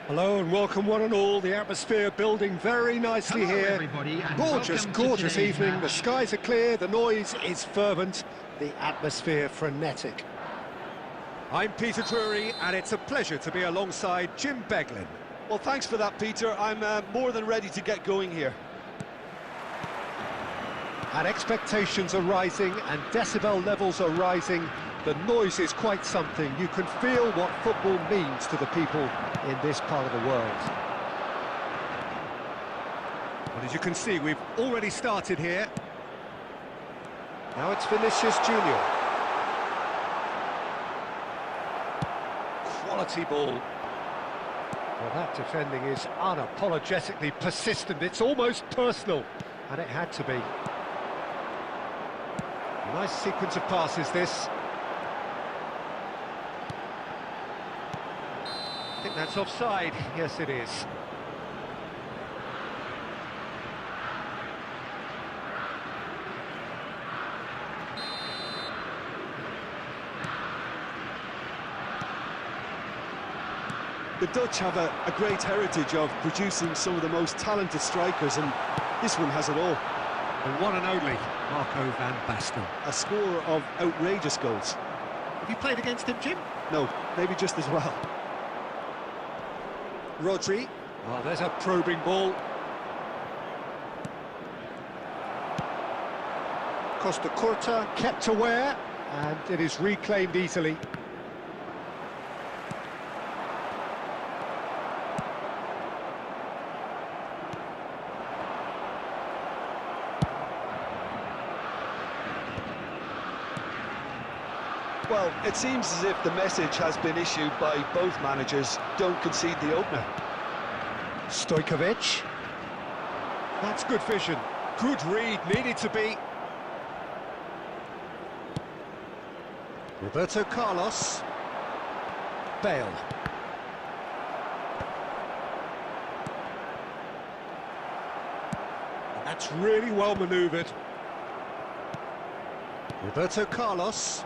Hello and welcome one and all. The atmosphere building very nicely here. Everybody, and Gorgeous evening. match. The skies are clear, the noise is fervent, the atmosphere frenetic. I'm Peter Drury and it's a pleasure to be alongside Jim Beglin. Well, thanks for that, Peter. I'm more than ready to get going here. And expectations are rising and decibel levels are rising. The noise is quite something. You can feel what football means to the people in this part of the world. Well, as you can see, we've already started here. Now it's Vinicius Junior. Quality ball. Well, that defending is unapologetically persistent. It's almost personal, and it had to be. Nice sequence of passes, this. I think that's offside. Yes, it is. The Dutch have a great heritage of producing some of the most talented strikers, and this one has it all. The one and only Marco van Basten. A scorer of outrageous goals. Have you played against him, Jim? No, maybe just as well. Rodri. Oh, there's a probing ball. Costa Curta kept aware, and it is reclaimed easily. Well, it seems as if the message has been issued by both managers: don't concede the opener. Stojkovic. That's good vision. Good read, needed to be. Roberto Carlos. Bale. That's really well manoeuvred. Roberto Carlos.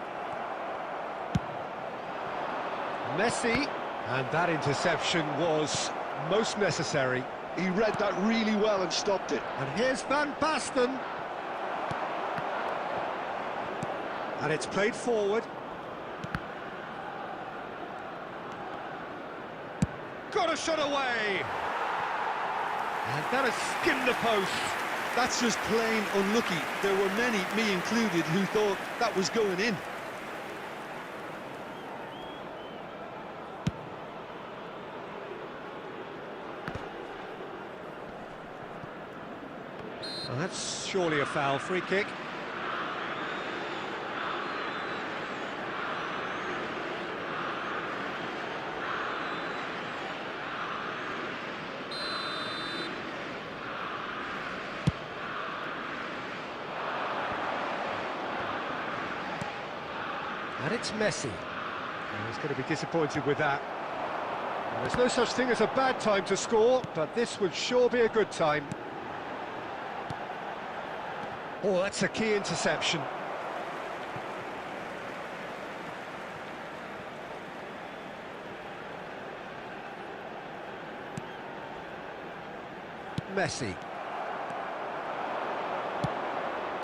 Messi, and that interception was most necessary. He read that really well and stopped it. And here's Van Basten. And it's played forward. Got a shot away. And that has skimmed the post. That's just plain unlucky. There were many, me included, who thought that was going in. Well, that's surely a foul. Free kick. And it's Messi. He's going to be disappointed with that. Well, there's no such thing as a bad time to score, but this would sure be a good time. Oh, that's a key interception. Messi.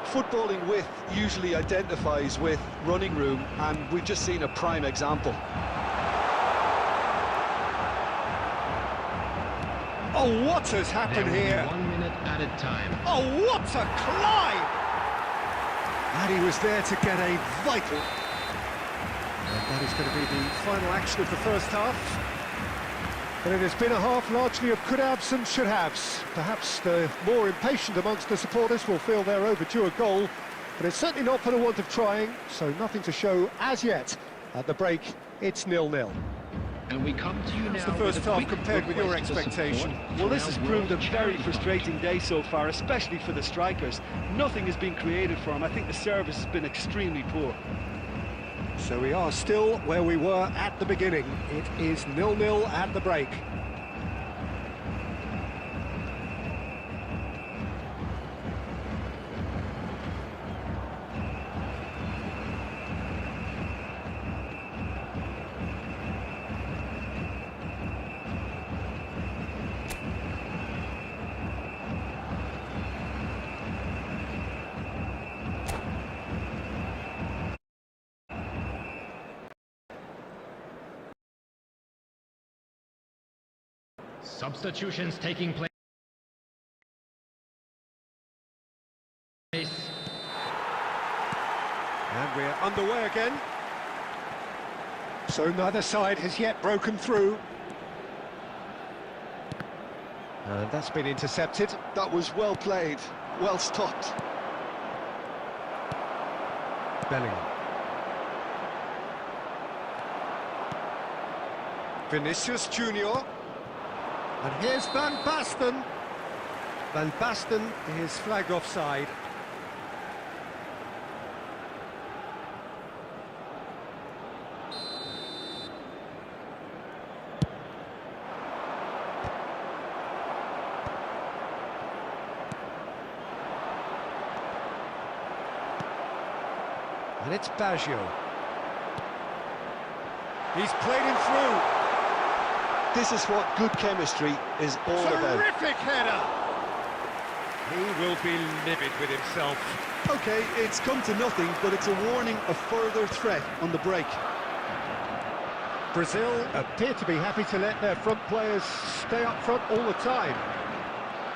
Footballing width usually identifies with running room, and we've just seen a prime example. Oh, what has happened here? 1 minute added time. Oh, what a climb! And he was there to get a vital. And that is going to be the final action of the first half. But it has been a half largely of could-haves and should-haves. Perhaps the more impatient amongst the supporters will feel they're overdue a goal, but it's certainly not for the want of trying, so nothing to show as yet. At the break, it's 0-0. And we come to you now. It's the first with a half quick compared with your request to expectation. support Well, this our has proved a World very Charity frustrating day so far, especially for the strikers. Nothing has been created for them. I think the service has been extremely poor. So we are still where we were at the beginning. It is 0-0 at the break. Substitutions taking place. And we're underway again. So neither side has yet broken through. And that's been intercepted. That was well played, well stopped. Bellingham. Vinicius Junior. And here's Van Basten. Van Basten is flagged offside. And it's Baggio. He's played him through. This is what good chemistry is all about. Terrific header! He will be livid with himself. Okay, it's come to nothing, but it's a warning of further threat on the break. Brazil appear to be happy to let their front players stay up front all the time.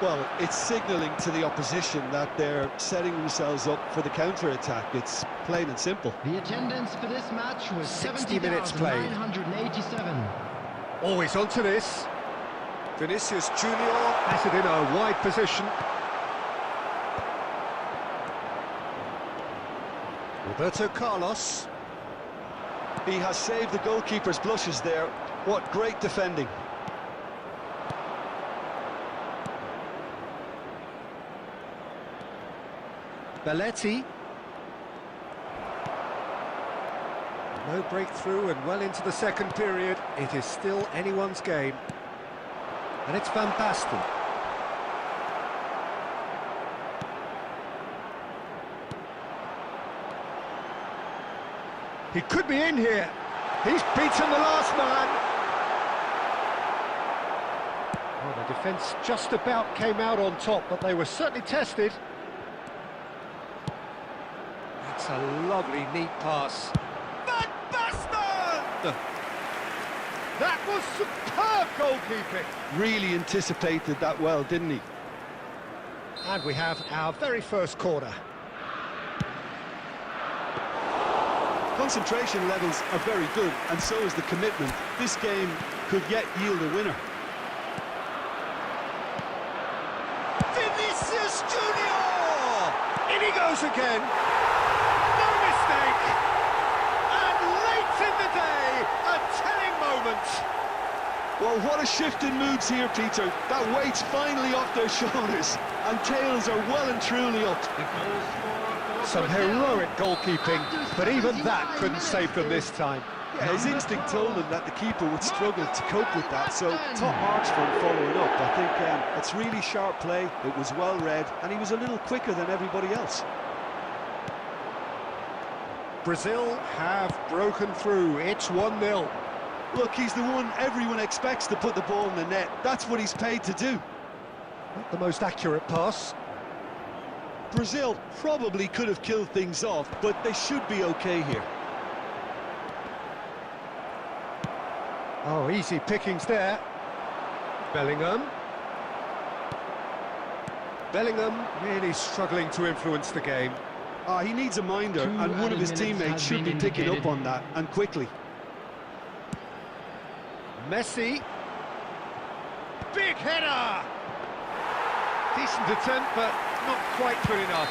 Well, it's signalling to the opposition that they're setting themselves up for the counter-attack. It's plain and simple. The attendance for this match was 60 minutes played. 70,987. Always onto this. Vinicius Junior has it in a wide position. Roberto Carlos. He has saved the goalkeeper's blushes there. What great defending. Belletti. No breakthrough and well into the second period. It is still anyone's game. And it's Van Basten. He could be in here. He's beaten the last man. Well, the defence just about came out on top, but they were certainly tested. That's a lovely, neat pass. Van Basten! That was superb goalkeeping. Really anticipated that well, didn't he? And we have our very first corner. Concentration levels are very good, and so is the commitment. This game could yet yield a winner. Vinicius Junior! In he goes again. No mistake. And late in the day, a telling moment. Well, what a shift in moods here, Peter. That weight's finally off their shoulders, and tails are well and truly up. Some heroic goalkeeping, but even that couldn't save them this time. Yeah, his instinct told him that the keeper would struggle to cope with that, so top marks for him following up. I think it's really sharp play, it was well read, and he was a little quicker than everybody else. Brazil have broken through. It's 1-0. Look, he's the one everyone expects to put the ball in the net. That's what he's paid to do. Not the most accurate pass. Brazil probably could have killed things off, but they should be okay here. Oh, easy pickings there. Bellingham. Bellingham really struggling to influence the game. He needs a minder, and one of his teammates should be picking up on that, and quickly. Messi. Big header! Decent attempt, but not quite good enough.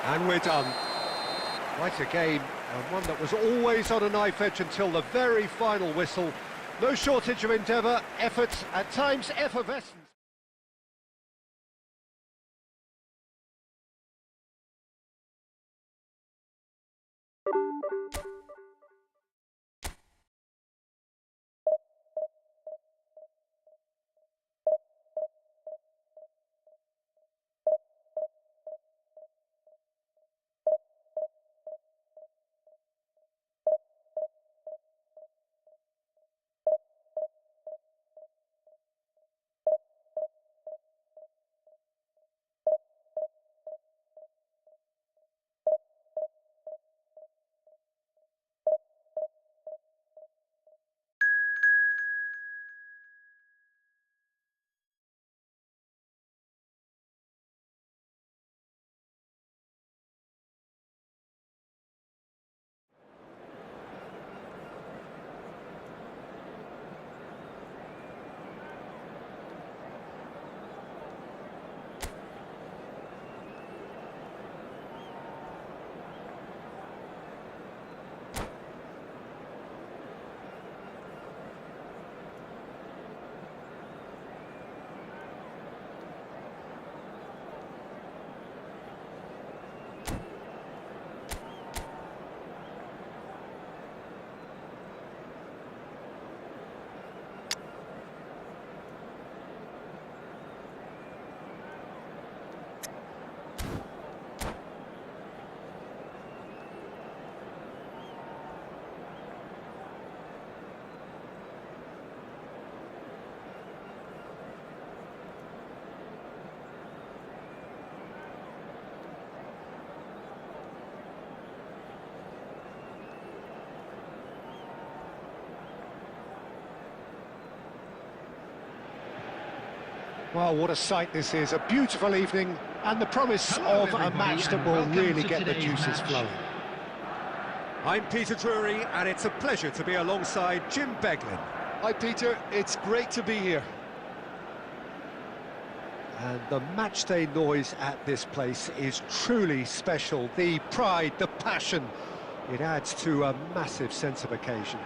And we're done. Quite a game, and one that was always on a knife edge until the very final whistle. No shortage of endeavour, effort, at times effervescence. Well, what a sight this is. A beautiful evening and the promise Hello, of a everybody, match that and will welcome really to get the today's juices match. flowing. I'm Peter Drury, and it's a pleasure to be alongside Jim Beglin. Hi Peter, it's great to be here. And the matchday noise at this place is truly special. The pride, the passion, it adds to a massive sense of occasion.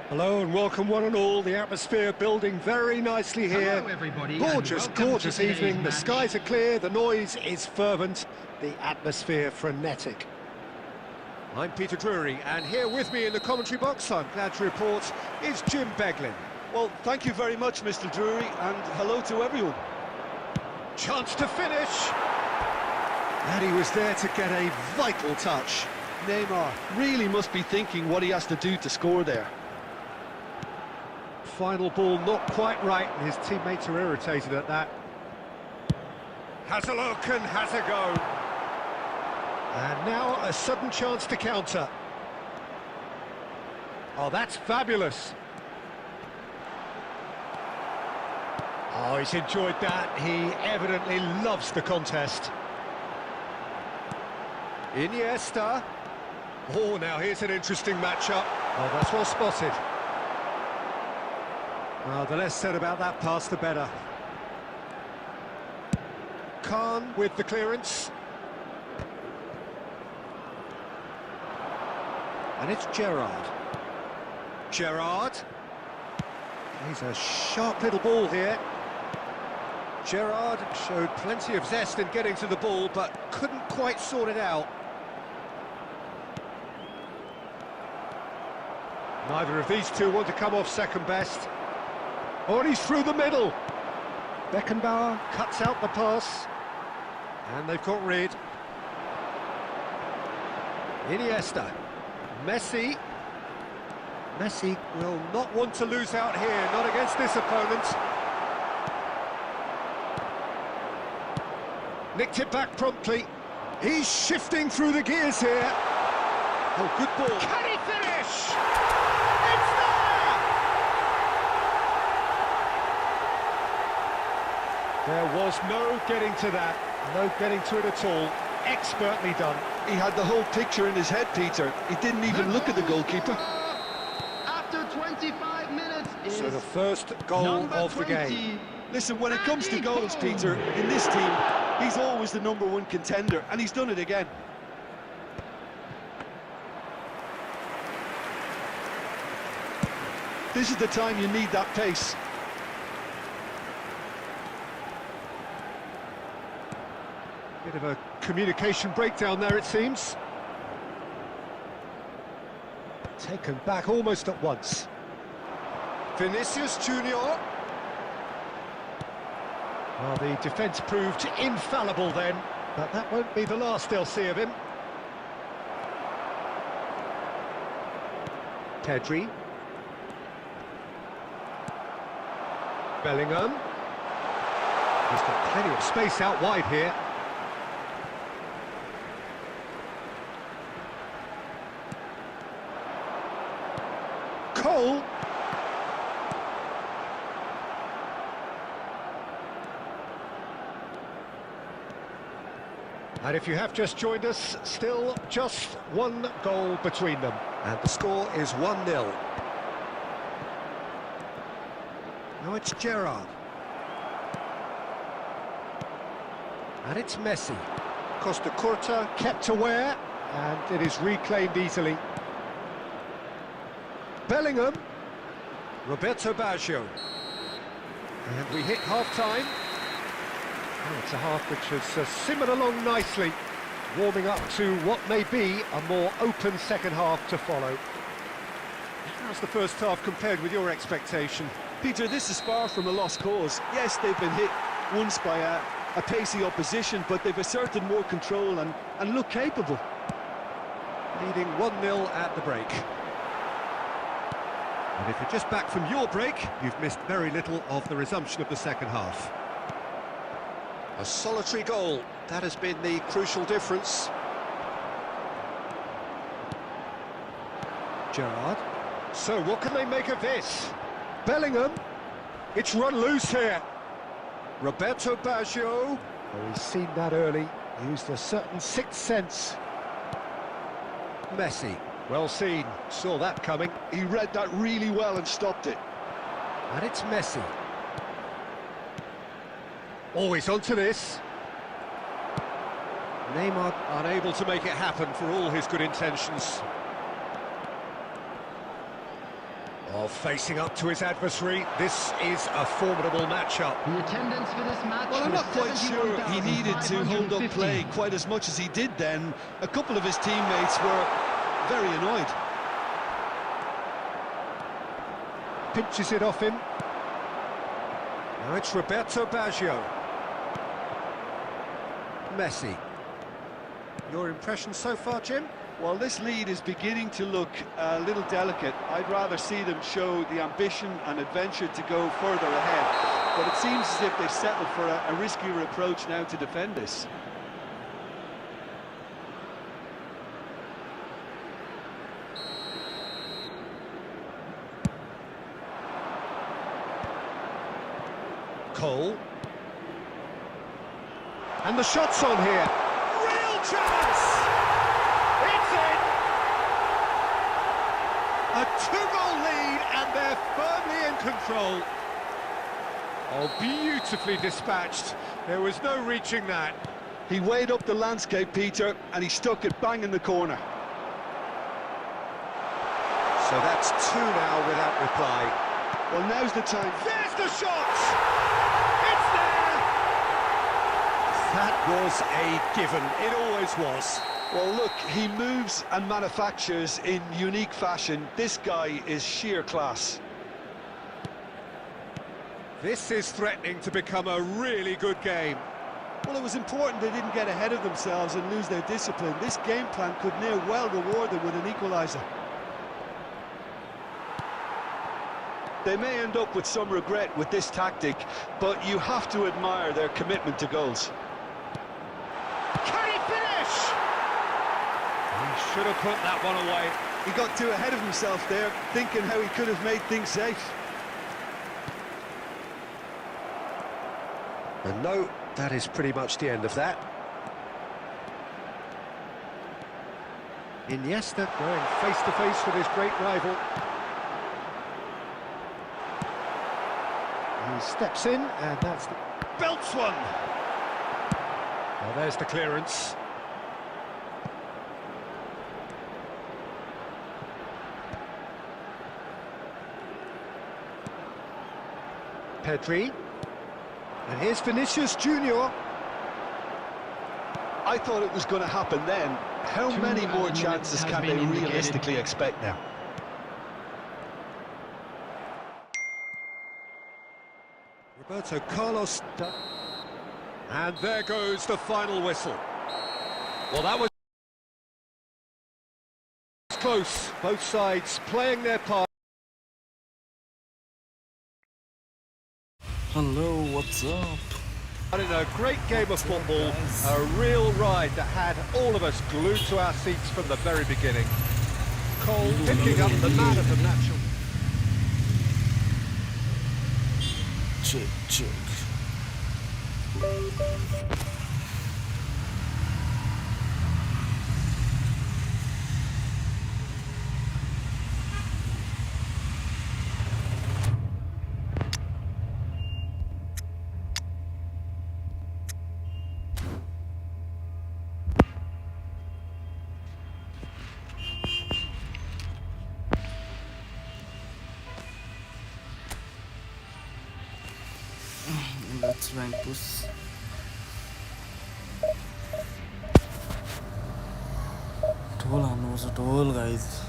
Hello and welcome one and all. The atmosphere building very nicely here. Hello, everybody, and Gorgeous, welcome gorgeous to today's evening. The match. skies are clear, the noise is fervent, the atmosphere frenetic. I'm Peter Drury, and here with me in the commentary box, I'm glad to report, is Jim Beglin. Well, thank you very much, Mr. Drury, and hello to everyone. Chance to finish! And he was there to get a vital touch. Neymar really must be thinking what he has to do to score there. Final ball not quite right, and his teammates are irritated at that. Has a look and has a go. And now a sudden chance to counter. Oh, that's fabulous. Oh, he's enjoyed that. He evidently loves the contest. Iniesta. Oh, now here's an interesting matchup. Oh, that's well spotted. Oh, the less said about that pass, the better. Khan with the clearance. And it's Gerrard. Gerrard. He's a sharp little ball here. Gerrard showed plenty of zest in getting to the ball, but couldn't quite sort it out. Neither of these two want to come off second best. Oh, and he's through the middle. Beckenbauer cuts out the pass. And they've got rid. Iniesta. Messi. Messi will not want to lose out here, not against this opponent. Nicked it back promptly. He's shifting through the gears here. Oh, good ball. Can he finish? It's there! There was no getting to that, no getting to it at all. Expertly done. He had the whole picture in his head, Peter. He didn't even look at the goalkeeper. After 25 minutes is So the first goal number of the 20. game. Listen, when it comes to goals, Peter, in this team, he's always the #1 contender, and he's done it again. This is the time you need that pace. Bit of a communication breakdown there, it seems. Taken back almost at once. Vinicius Junior. Well, the defence proved infallible then, but that won't be the last they'll see of him. Pedri. Bellingham. He's got plenty of space out wide here. Cole. And if you have just joined us, still just one goal between them. And the score is 1-0. Now it's Gerrard. And it's Messi. Costa Curta kept aware, and it is reclaimed easily. Bellingham. Roberto Baggio. And we hit half-time. Oh, it's a half which has simmered along nicely, warming up to what may be a more open second half to follow. How's the first half compared with your expectation? Peter, this is far from a lost cause. Yes, they've been hit once by a pacey opposition, but they've asserted more control and look capable. Leading 1-0 at the break. And if you're just back from your break, you've missed very little of the resumption of the second half. A solitary goal, that has been the crucial difference. Gerrard. So what can they make of this? Bellingham. It's run loose here. Roberto Baggio. Oh, he's seen that early. Used a certain sixth sense. Messi. Well seen. Saw that coming. He read that really well and stopped it. And it's Messi. Always onto this. Neymar unable to make it happen for all his good intentions. Oh, facing up to his adversary, this is a formidable matchup. The attendance for this match. Well, I'm was not quite sure he needed to hold up play quite as much as he did then. A couple of his teammates were very annoyed. Pinches it off him. Now it's Roberto Baggio. Messi. Your impression so far, Jim? Well, this lead is beginning to look a little delicate. I'd rather see them show the ambition and adventure to go further ahead. But it seems as if they've settled for a riskier approach now to defend this. Cole. And the shot's on here. Real chance! It's in! A two-goal lead, and they're firmly in control. Oh, beautifully dispatched. There was no reaching that. He weighed up the landscape, Peter, and he stuck it bang in the corner. So that's two now without reply. Well, now's the time. There's the shot! It's there! That was a given. It always was. Well, look, he moves and manufactures in unique fashion. This guy is sheer class. This is threatening to become a really good game. Well, it was important they didn't get ahead of themselves and lose their discipline. This game plan could near well reward them with an equaliser. They may end up with some regret with this tactic, but you have to admire their commitment to goals. Can he finish? He should have put that one away. He got too ahead of himself there, thinking how he could have made things safe. And no, that is pretty much the end of that. Iniesta going face-to-face with his great rival. He steps in, and that's the... belts one! Well, there's the clearance. Pedri. And here's Vinicius Junior. I thought it was going to happen then. How many more chances can they realistically expect now? Roberto Carlos. And there goes the final whistle. Well, that was close. Both sides playing their part. Hello, what's up? And in a great game of football, a real ride that had all of us glued to our seats from the very beginning. Cole picking up the man of the natural. Check. Let's rank push. Toll, guys.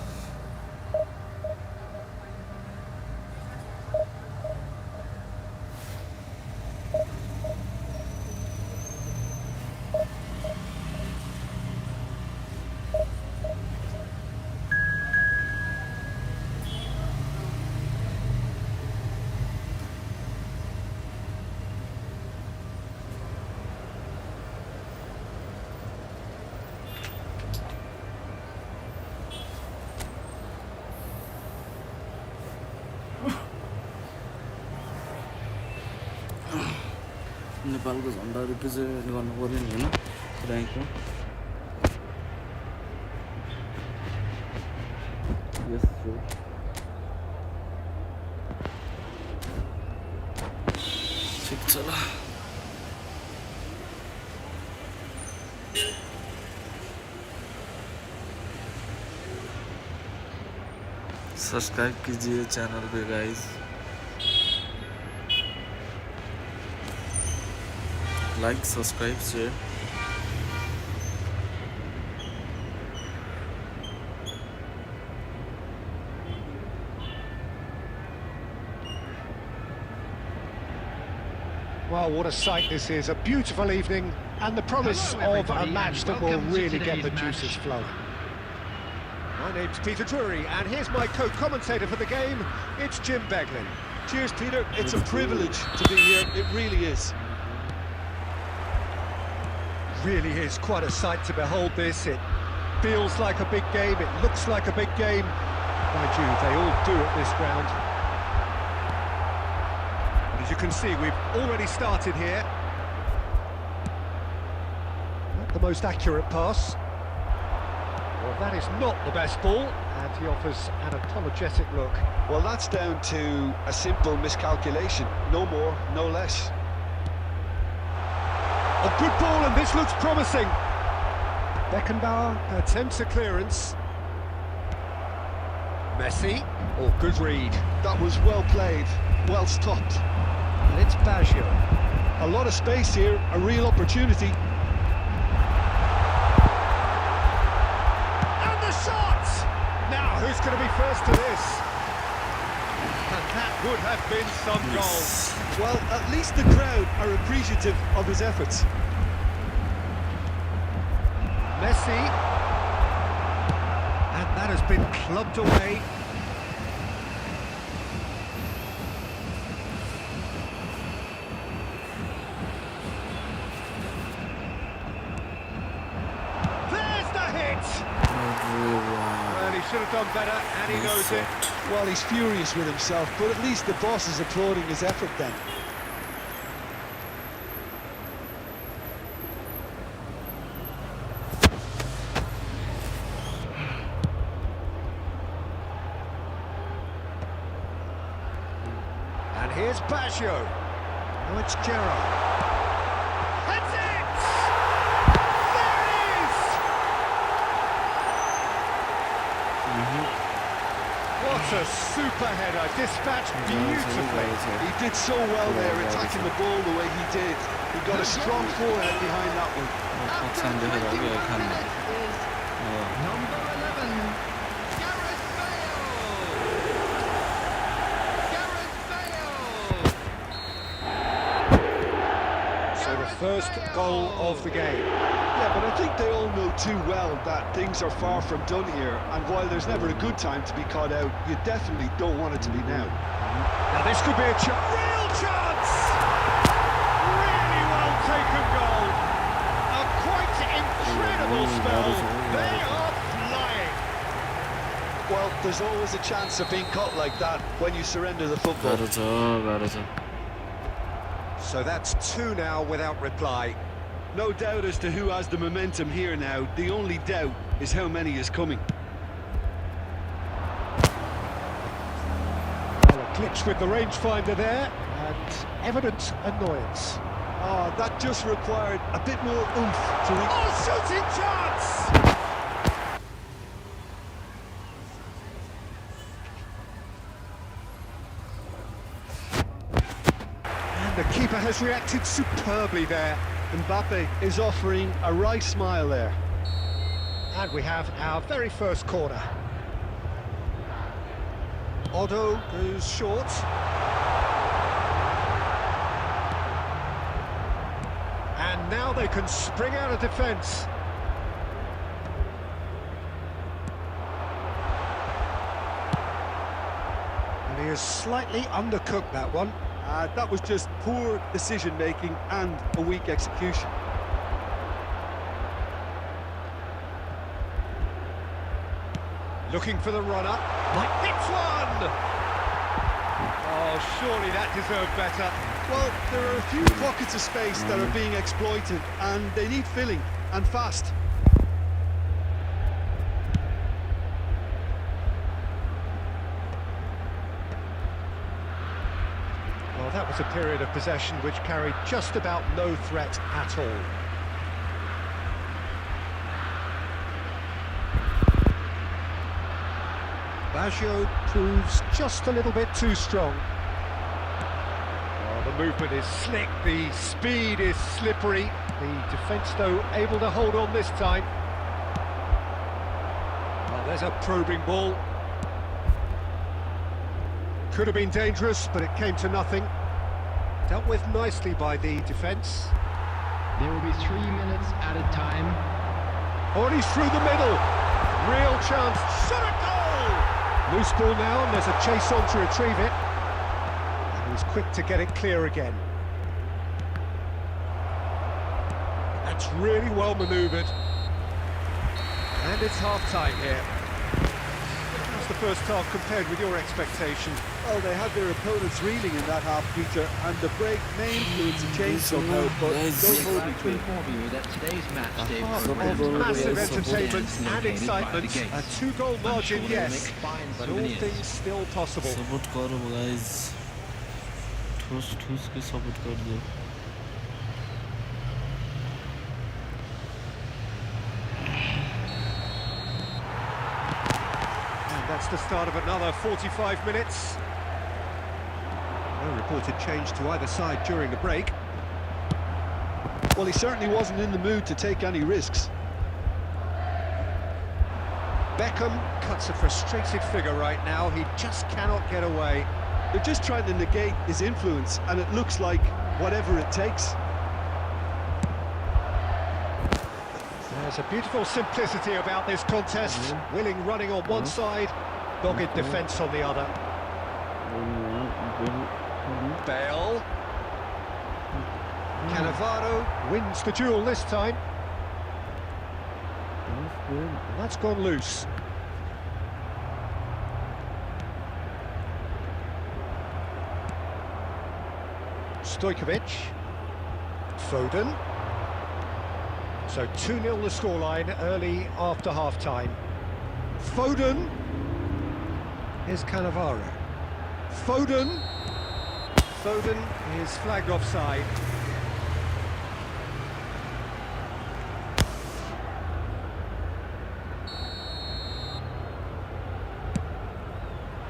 नेपालको झन्डा represent गर्नु पर्यो नि हैन र्याङ्कमा yes bro ठिक छ ल subscribe कीजिए channel पे guys like, subscribe, share. Well, what a sight this is. A beautiful evening and the promise of a match that will really get the juices flowing. My name's Peter Drury and here's my co-commentator for the game. It's Jim Beglin. Cheers, Peter. It's a privilege to be here. It really is. Really is quite a sight to behold this. It feels like a big game, it looks like a big game. Mind you, they all do at this ground. And as you can see, we've already started here. Not the most accurate pass. Well, that is not the best ball, and he offers an apologetic look. Well, that's down to a simple miscalculation. No more, no less. A good ball, and this looks promising. Beckenbauer attempts a clearance. Messi, good read. That was well played, well stopped. And it's Baggio. A lot of space here, a real opportunity. And the shot! Now, who's going to be first to this? And that would have been some goal. Well, at least the crowd are appreciative of his efforts. Messi. And that has been clubbed away. There's the hit! Well, he should have done better, and he knows it. Well, he's furious with himself, but at least the boss is applauding his effort then. And here's Baggio. Now it's Gerrard. That's it! There it is! What a super header, dispatched beautifully. He did so well there, attacking the ball the way he did. He got a strong forehand behind that one. After 20 minutes is number 11, Gareth Bale. Gareth Bale. So the first goal of the game. Yeah, but I think they all know too well that things are far from done here, and while there's never a good time to be caught out, you definitely don't want it to be now. Now this could be a real chance! Really well taken goal. A quite incredible spell. They are flying. Well, there's always a chance of being caught like that when you surrender the football. गाह्रो छ So that's 2 now without reply. No doubt as to who has the momentum here now. The only doubt is how many is coming. Well, a glitch with the rangefinder there, and evident annoyance. Oh, that just required a bit more oomph to reach. Oh, shooting chance! And the keeper has reacted superbly there. Mbappe is offering a right smile there. And we have our very first corner. Otto goes short. And now they can spring out of defence. And he has slightly undercooked that one. That was just poor decision-making and a weak execution. Looking for the runner. Hits one! Oh, surely that deserved better. Well, there are a few pockets of space that are being exploited, and they need filling, and fast. Well, that was a period of possession which carried just about no threat at all. Baggio proves just a little bit too strong. Oh, the movement is slick, the speed is slippery. The defence, though, able to hold on this time. Well, there's a probing ball. Could have been dangerous, but it came to nothing. Dealt with nicely by the defence. There will be 3 minutes at a time. Oh, and he's through the middle. Real chance. Shot a goal! Loose ball now, and there's a chase on to retrieve it. And he's quick to get it clear again. That's really well manoeuvred. And it's half-time here. How's the first half compared with your expectations? Well, they had their opponents reeling in that half, Peter, and the break may influence a change somehow, but don't hold me to it. Inform you that today's match day Apart program from massive is entertainment and located by the excitement, gates. a 2-goal margin, I'm sure they'll yes, make fine but all souvenirs. things still possible. Support करो guys ठोस ठोस के support कर दो And that's the start of another 45 minutes. No reported change to either side during the break. Well, he certainly wasn't in the mood to take any risks. Beckham cuts a frustrated figure right now. He just cannot get away. They're just trying to negate his influence, and it looks like whatever it takes. There's a beautiful simplicity about this contest. Willing running on one side, dogged defence on the other. Bale. Cannavaro wins the duel this time. And that's gone loose. Stojkovic. Foden. So 2-0 the scoreline early after half-time. Foden. Here's Cannavaro. Foden. Foden is flagged offside.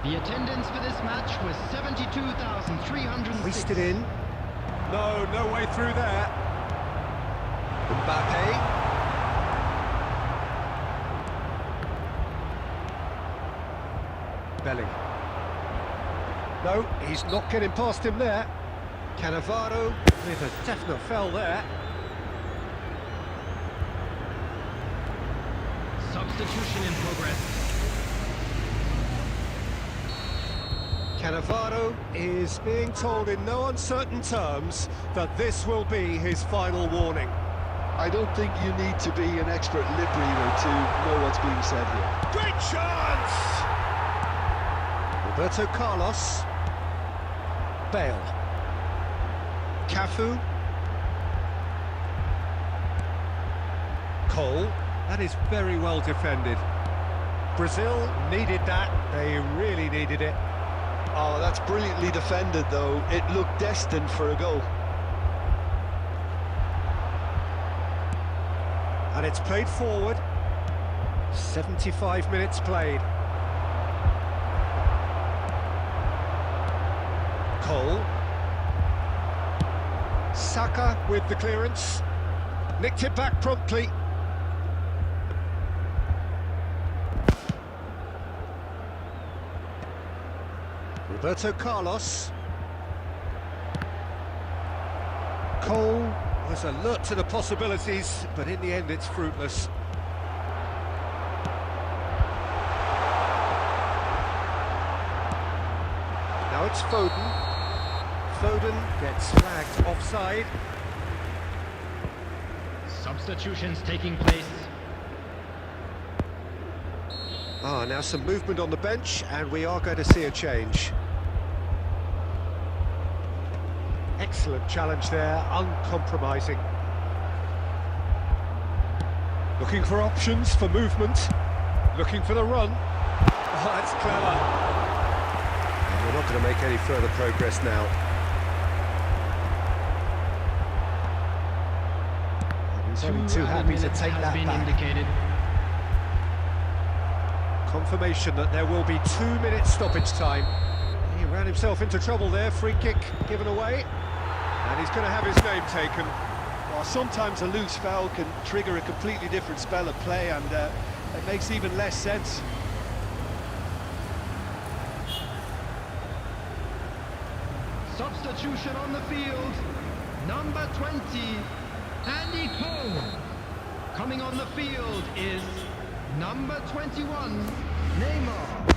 The attendance for this match was 72,306. Hoisted in. No way through there. Mbappe. Bellingham. No, he's not getting past him there. Cannavaro with a definite foul there. Substitution in progress. Cannavaro is being told in no uncertain terms that this will be his final warning. I don't think you need to be an expert lip reader to know what's being said here. Great chance! Roberto Carlos. Bale. Cafu. Cole. That is very well defended. Brazil needed that. They really needed it. Oh, that's brilliantly defended, though. It looked destined for a goal. And it's played forward. 75 minutes played. Cole. Saka with the clearance. Nicked it back promptly. Roberto Carlos. Cole was alert to the possibilities, but in the end it's fruitless. Now it's Foden. Foden gets flagged offside. Substitutions taking place. Now some movement on the bench, and we are going to see a change. Excellent challenge there, uncompromising. Looking for options for movement, looking for the run. Oh, that's clever. And we're not going to make any further progress now. And he's only too happy to take that back. Indicated. Confirmation that there will be 2 minutes stoppage time. He ran himself into trouble there, free kick given away. And he's going to have his name taken. Well, sometimes a loose foul can trigger a completely different spell of play, and it makes even less sense. Substitution on the field. Number 20, Andy Cole. Coming on the field is number 21, Neymar.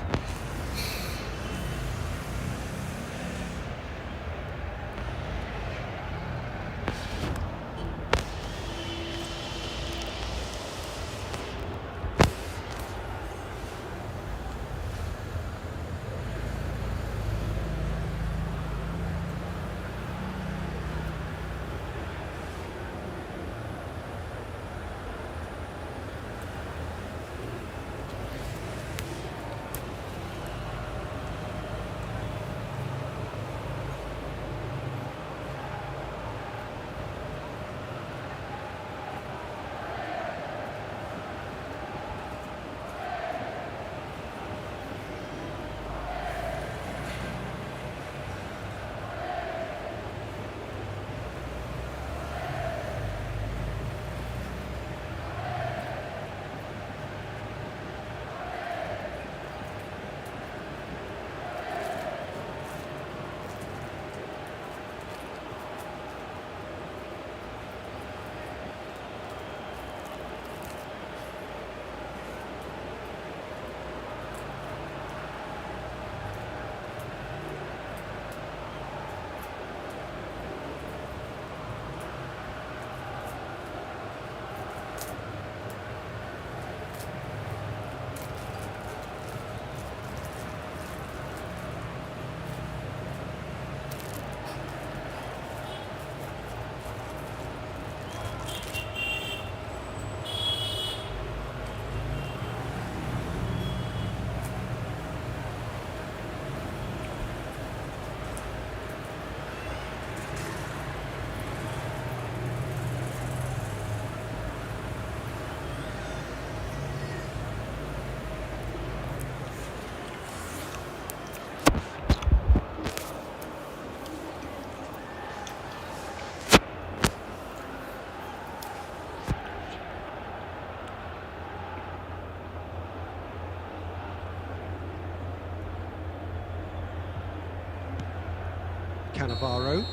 Cannavaro.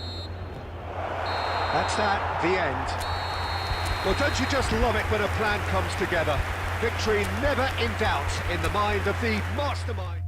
That's that, the end. Well, don't you just love it when a plan comes together? Victory never in doubt in the mind of the mastermind.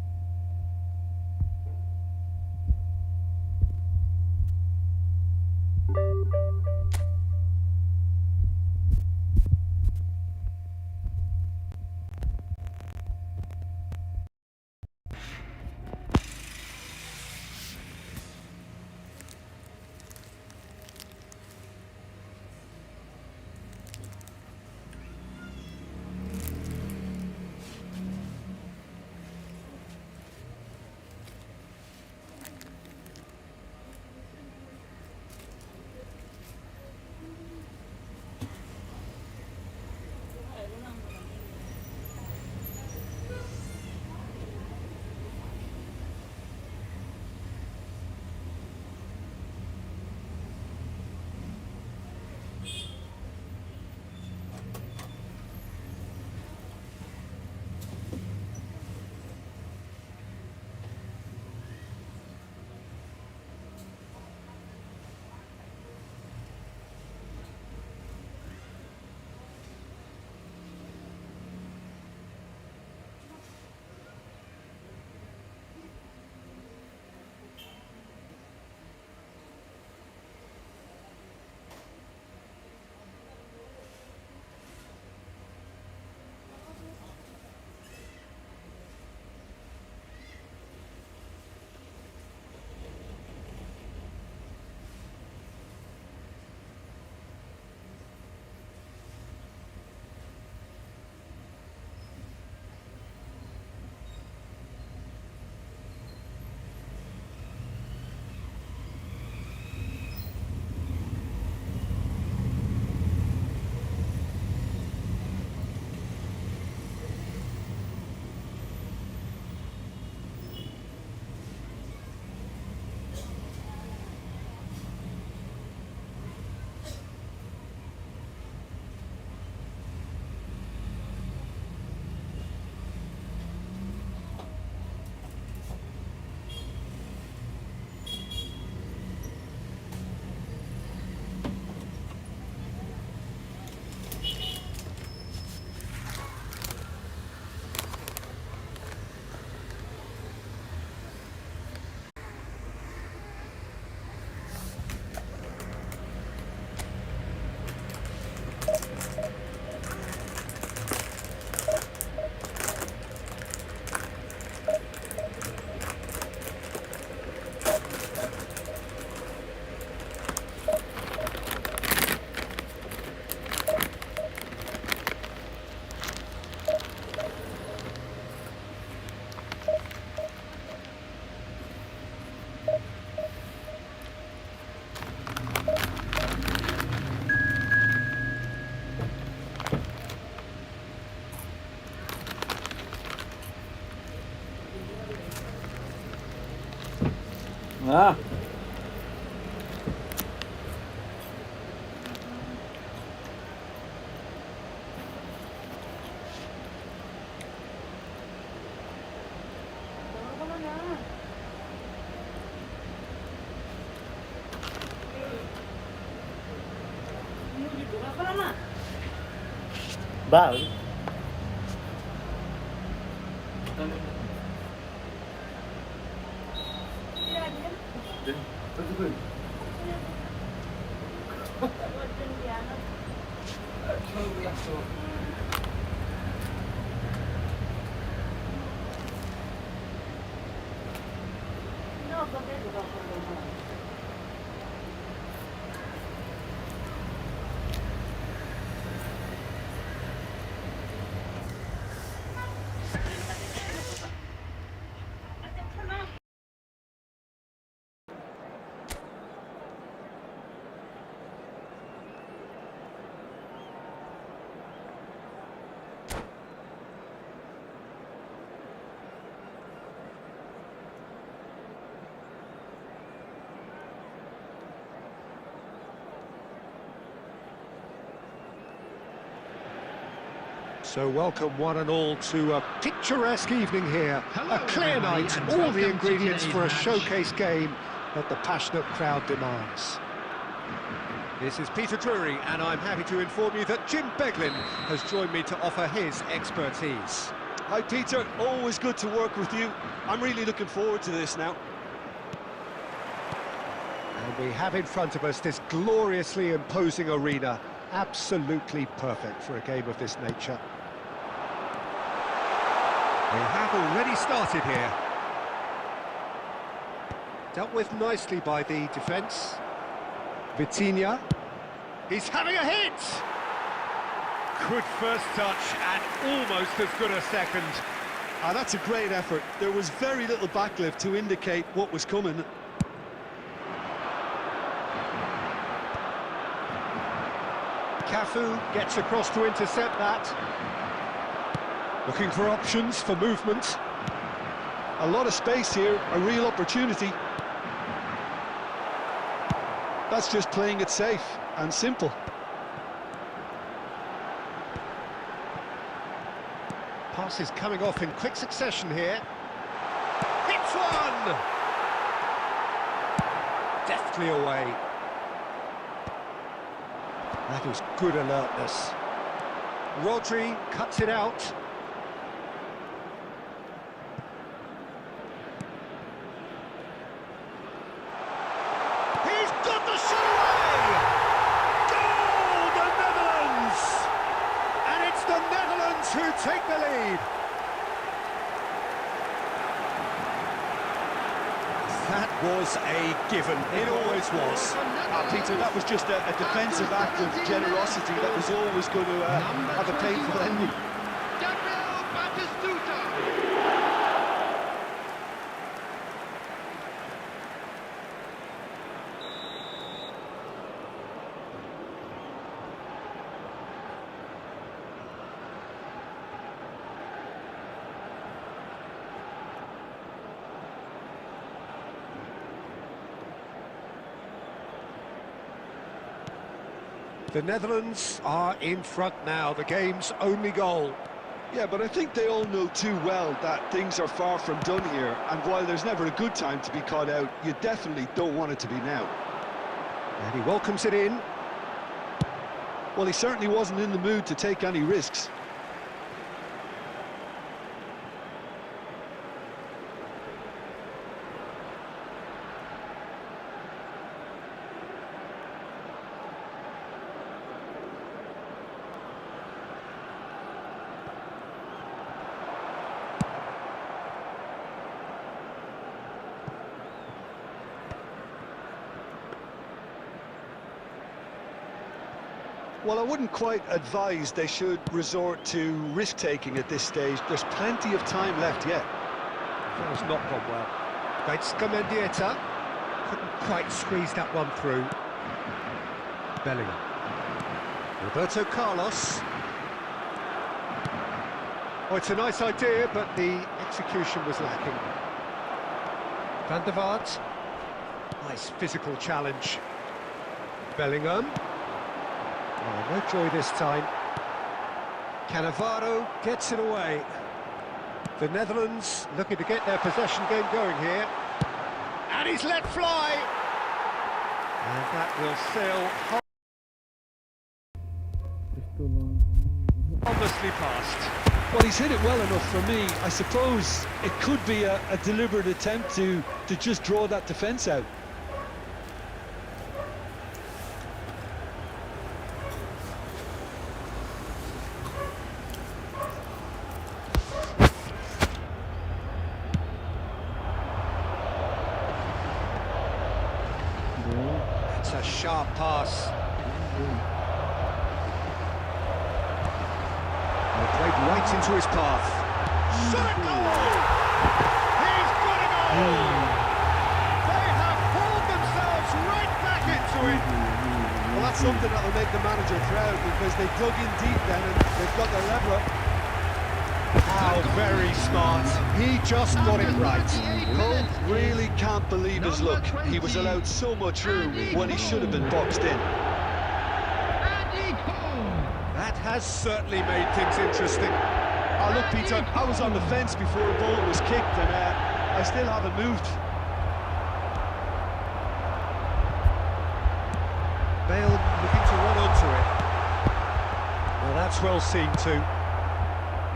Ah. Ba. So welcome one and all to a picturesque evening here. Hello, A clear everybody, night, and all welcome the to ingredients today's for a match. showcase game that the passionate crowd demands. This is Peter Drury, and I'm happy to inform you that Jim Beglin has joined me to offer his expertise. Hi Peter, always good to work with you. I'm really looking forward to this now. And we have in front of us this gloriously imposing arena, absolutely perfect for a game of this nature. They have already started here. Dealt with nicely by the defence. Vitinha. He's having a hit! Good first touch and almost as good a second. That's a great effort. There was very little backlift to indicate what was coming. Cafu gets across to intercept that. Looking for options for movement. A lot of space here, a real opportunity. That's just playing it safe and simple. Passes coming off in quick succession here. Hits one! Deftly away. That was good alertness. Rodri cuts it out. He's got the shot away! Goal, the Netherlands! And it's the Netherlands who take the lead. That was a given. It always was. Peter, that was just a defensive act of generosity that was always going to have a painful ending. Gabriel Batistuta. The Netherlands are in front now, the game's only goal. Yeah, but I think they all know too well that things are far from done here, and while there's never a good time to be caught out, you definitely don't want it to be now. And he welcomes it in. Well, he certainly wasn't in the mood to take any risks. Well, I wouldn't quite advise they should resort to risk-taking at this stage. There's plenty of time left yet. That has not gone well. Gaitska Mendieta couldn't quite squeeze that one through. Bellingham. Roberto Carlos. Oh, it's a nice idea, but the execution was lacking. Van der Vaart. Nice physical challenge. Bellingham. Oh, no joy this time. Cannavaro gets it away. The Netherlands looking to get their possession game going here. And he's let fly! And that will sail harmlessly past. Well, he's hit it well enough for me. I suppose it could be a deliberate attempt to just draw that defence out. It's a sharp pass. And played right into his path. Shot at goal! He's got a goal! They have pulled themselves right back into it. Well, that's something that will make the manager proud, because they dug in deep then and they've got their level up. How very smart. He just got it right. Cole really can't believe his luck. He was allowed so much room when he should have been boxed in. That has certainly made things interesting. Oh, look, Peter, I was on the fence before the ball was kicked, and I still haven't moved. Bale That's well seen too.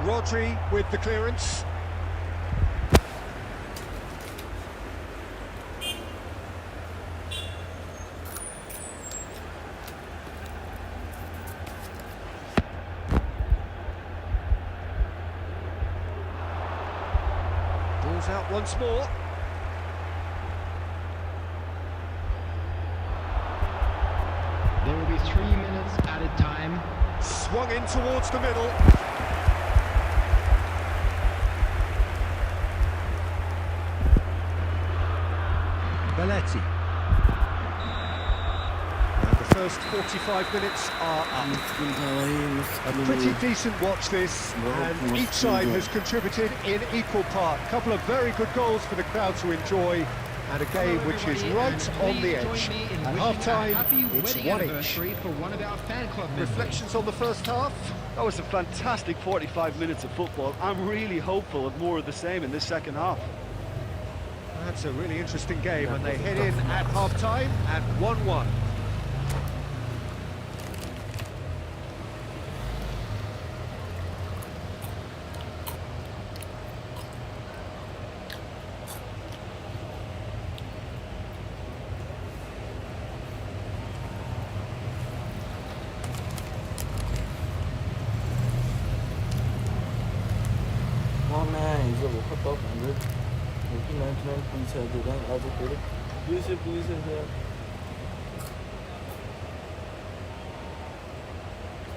Rodri with the clearance. Ball's out once more. There will be 3 minutes added time. Swung in towards the middle. Belletti. And the first 45 minutes are up. A pretty decent watch this, and each side has contributed in equal part. A couple of very good goals for the crowd to enjoy, and a game which is right on the edge. At half-time, it's 1 each. For one of our fan club members. Reflections on the first half? That was a fantastic 45 minutes of football. I'm really hopeful of more of the same in this second half. That's a really interesting game, and they head in at half-time at 1-1. وانا 이제 못 갔다 오는데 여기는 그냥 분사들은 아주 그래 부이세부이세들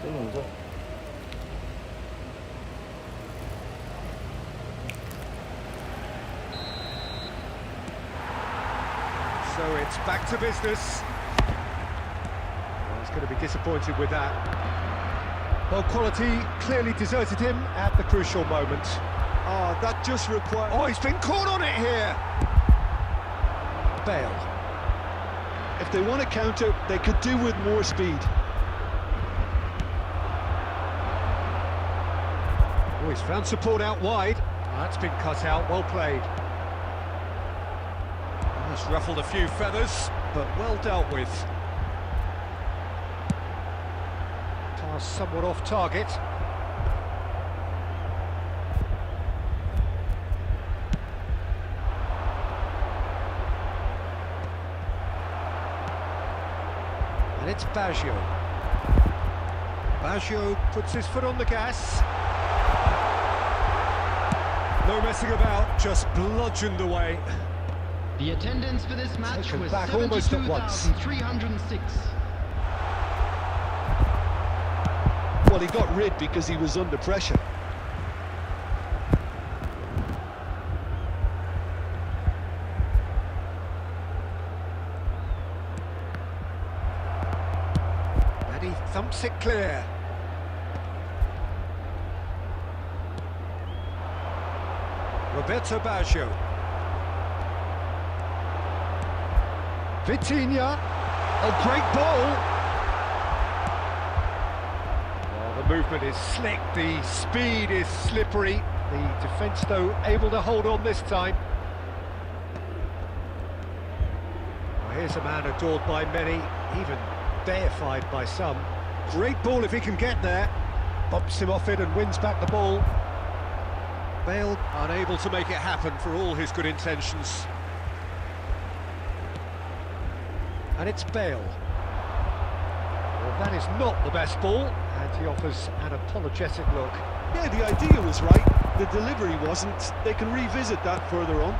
때문이죠. So it's back to business. Well, he's going to be disappointed with that. Well, quality clearly deserted him at the crucial moment. Oh, that just requires... Oh, he's been caught on it here! Bale. If they want to counter, they could do with more speed. Oh, he's found support out wide. That's been cut out, well played. That's ruffled a few feathers, but well dealt with. Pass somewhat off target. And it's Baggio. Baggio puts his foot on the gas. No messing about, just bludgeoned away. The attendance for this match Taken was back almost at once. 72,306. Well, he got rid because he was under pressure. And he thumps it clear. Roberto Baggio. Vitinha. Oh, great ball. Well, the movement is slick, the speed is slippery. The defence, though, able to hold on this time. Well, here's a man adored by many, even deified by some. Great ball if he can get there. Bumps him off it and wins back the ball. Bale unable to make it happen for all his good intentions. And it's Bale. Well, that is not the best ball, and he offers an apologetic look. Yeah, the idea was right, the delivery wasn't. They can revisit that further on.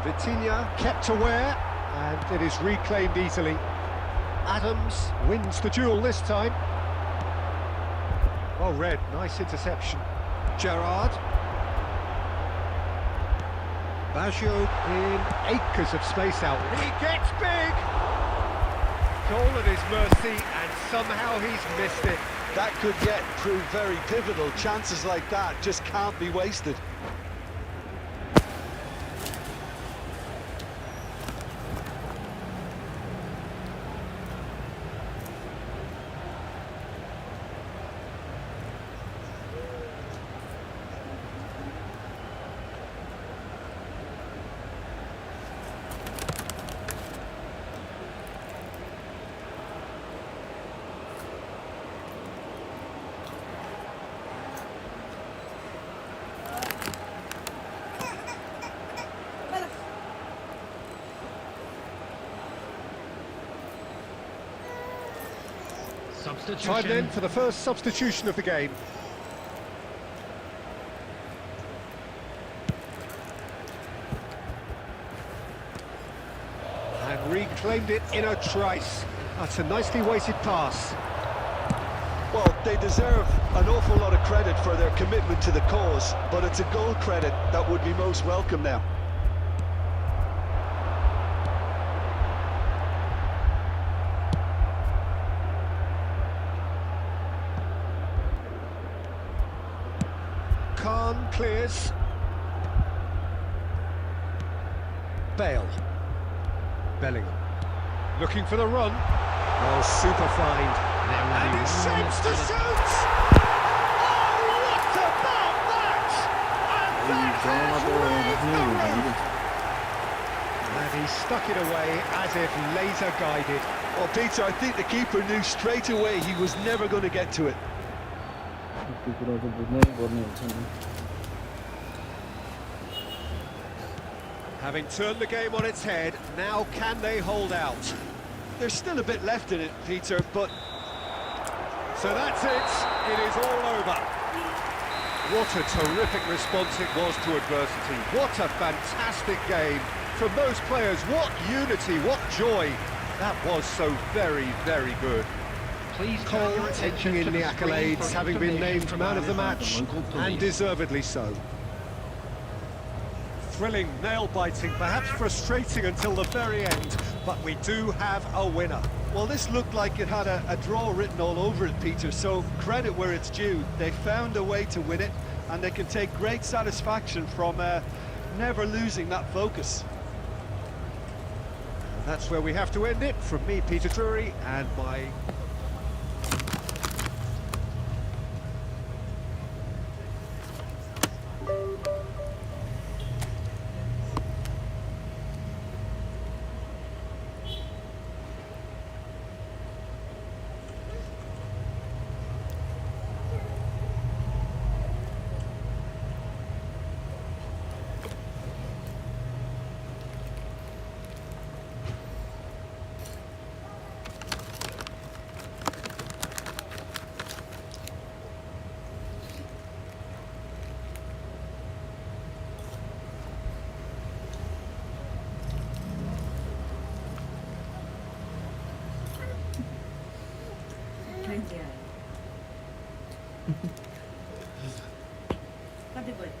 Vitinha kept aware, and it is reclaimed easily. Adams wins the duel this time. Well read, nice interception. Gerrard. Baggio in acres of space out. He gets big! Goal at his mercy, and somehow he's missed it. That could yet prove very pivotal. Chances like that just can't be wasted. Substitution. Time then for the first substitution of the game. And reclaimed it in a trice. That's a nicely weighted pass. Well, they deserve an awful lot of credit for their commitment to the cause, but it's a goal credit that would be most welcome now. Khan clears. Bale. Bellingham. Looking for the run. Oh, super find. And he shapes to shoot! Oh, what about that? And that has ruled the road. And he stuck it away as if laser guided. Well, Peter, I think the keeper knew straight away he was never going to get to it. Having turned the game on its head, now can they hold out? There's still a bit left in it, Peter, but... So that's it. It is all over. What a terrific response it was to adversity. What a fantastic game from those players. What unity, what joy. That was so very, very good. Please Cole turn your attention taking to in the screen for accolades, having been information named from man our of the match, local and police. deservedly so. Thrilling, nail-biting, perhaps frustrating until the very end, but we do have a winner. Well, this looked like it had a draw written all over it, Peter, so credit where it's due. They found a way to win it, and they can take great satisfaction from never losing that focus. That's where we have to end it. From me, Peter Drury, and my Happy birthday.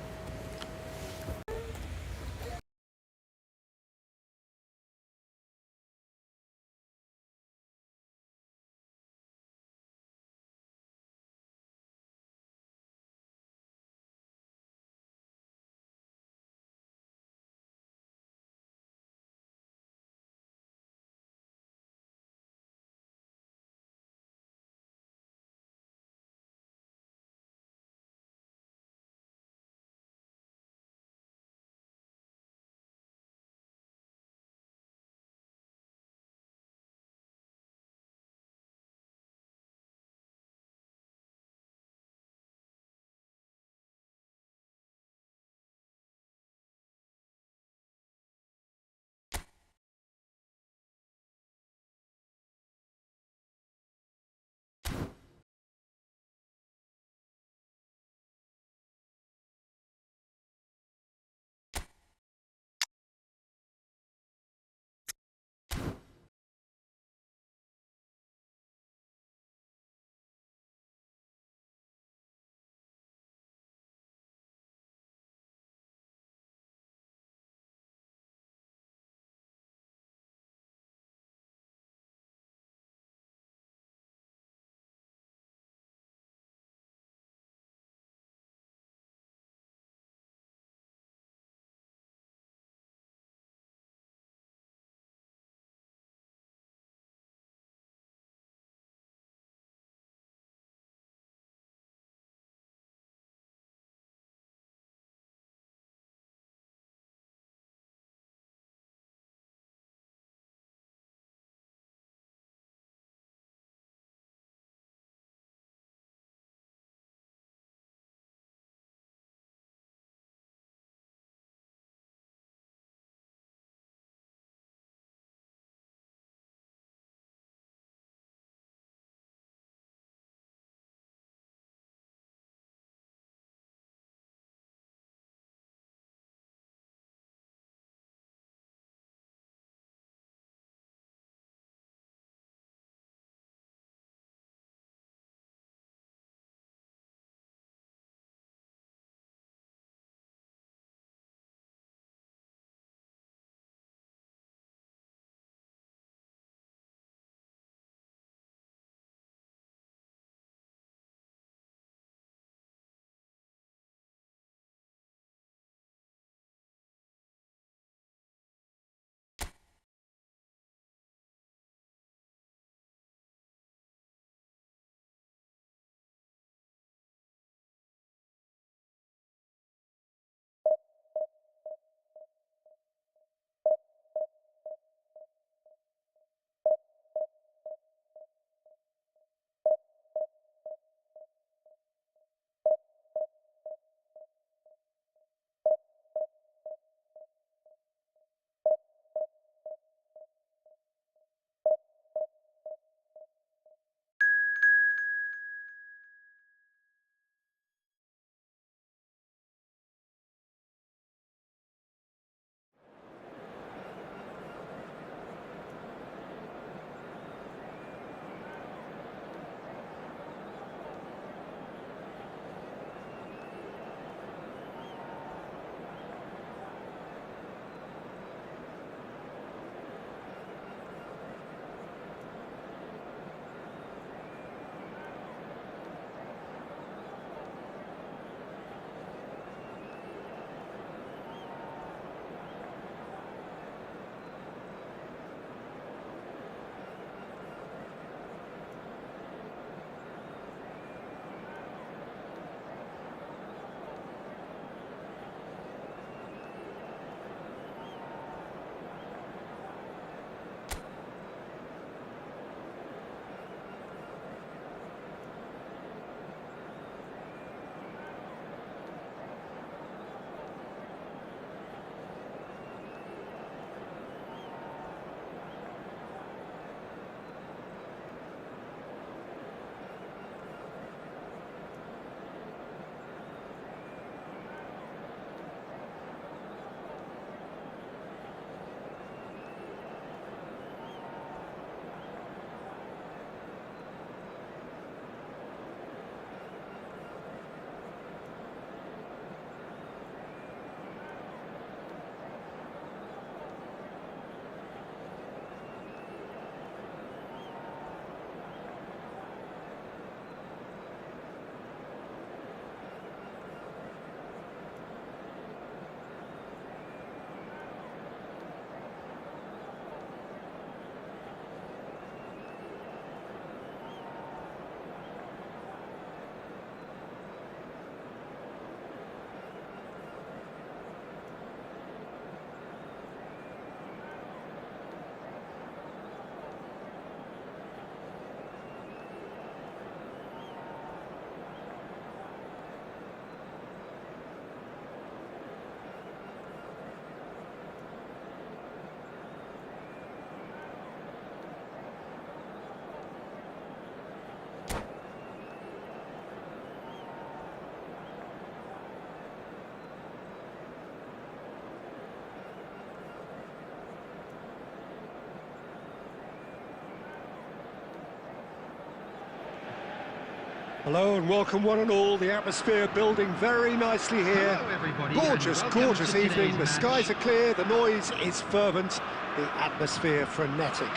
Hello and welcome one and all. The atmosphere building very nicely here. Hello, everybody, Gorgeous, and welcome gorgeous to evening. today's The match. skies are clear, the noise is fervent, the atmosphere frenetic.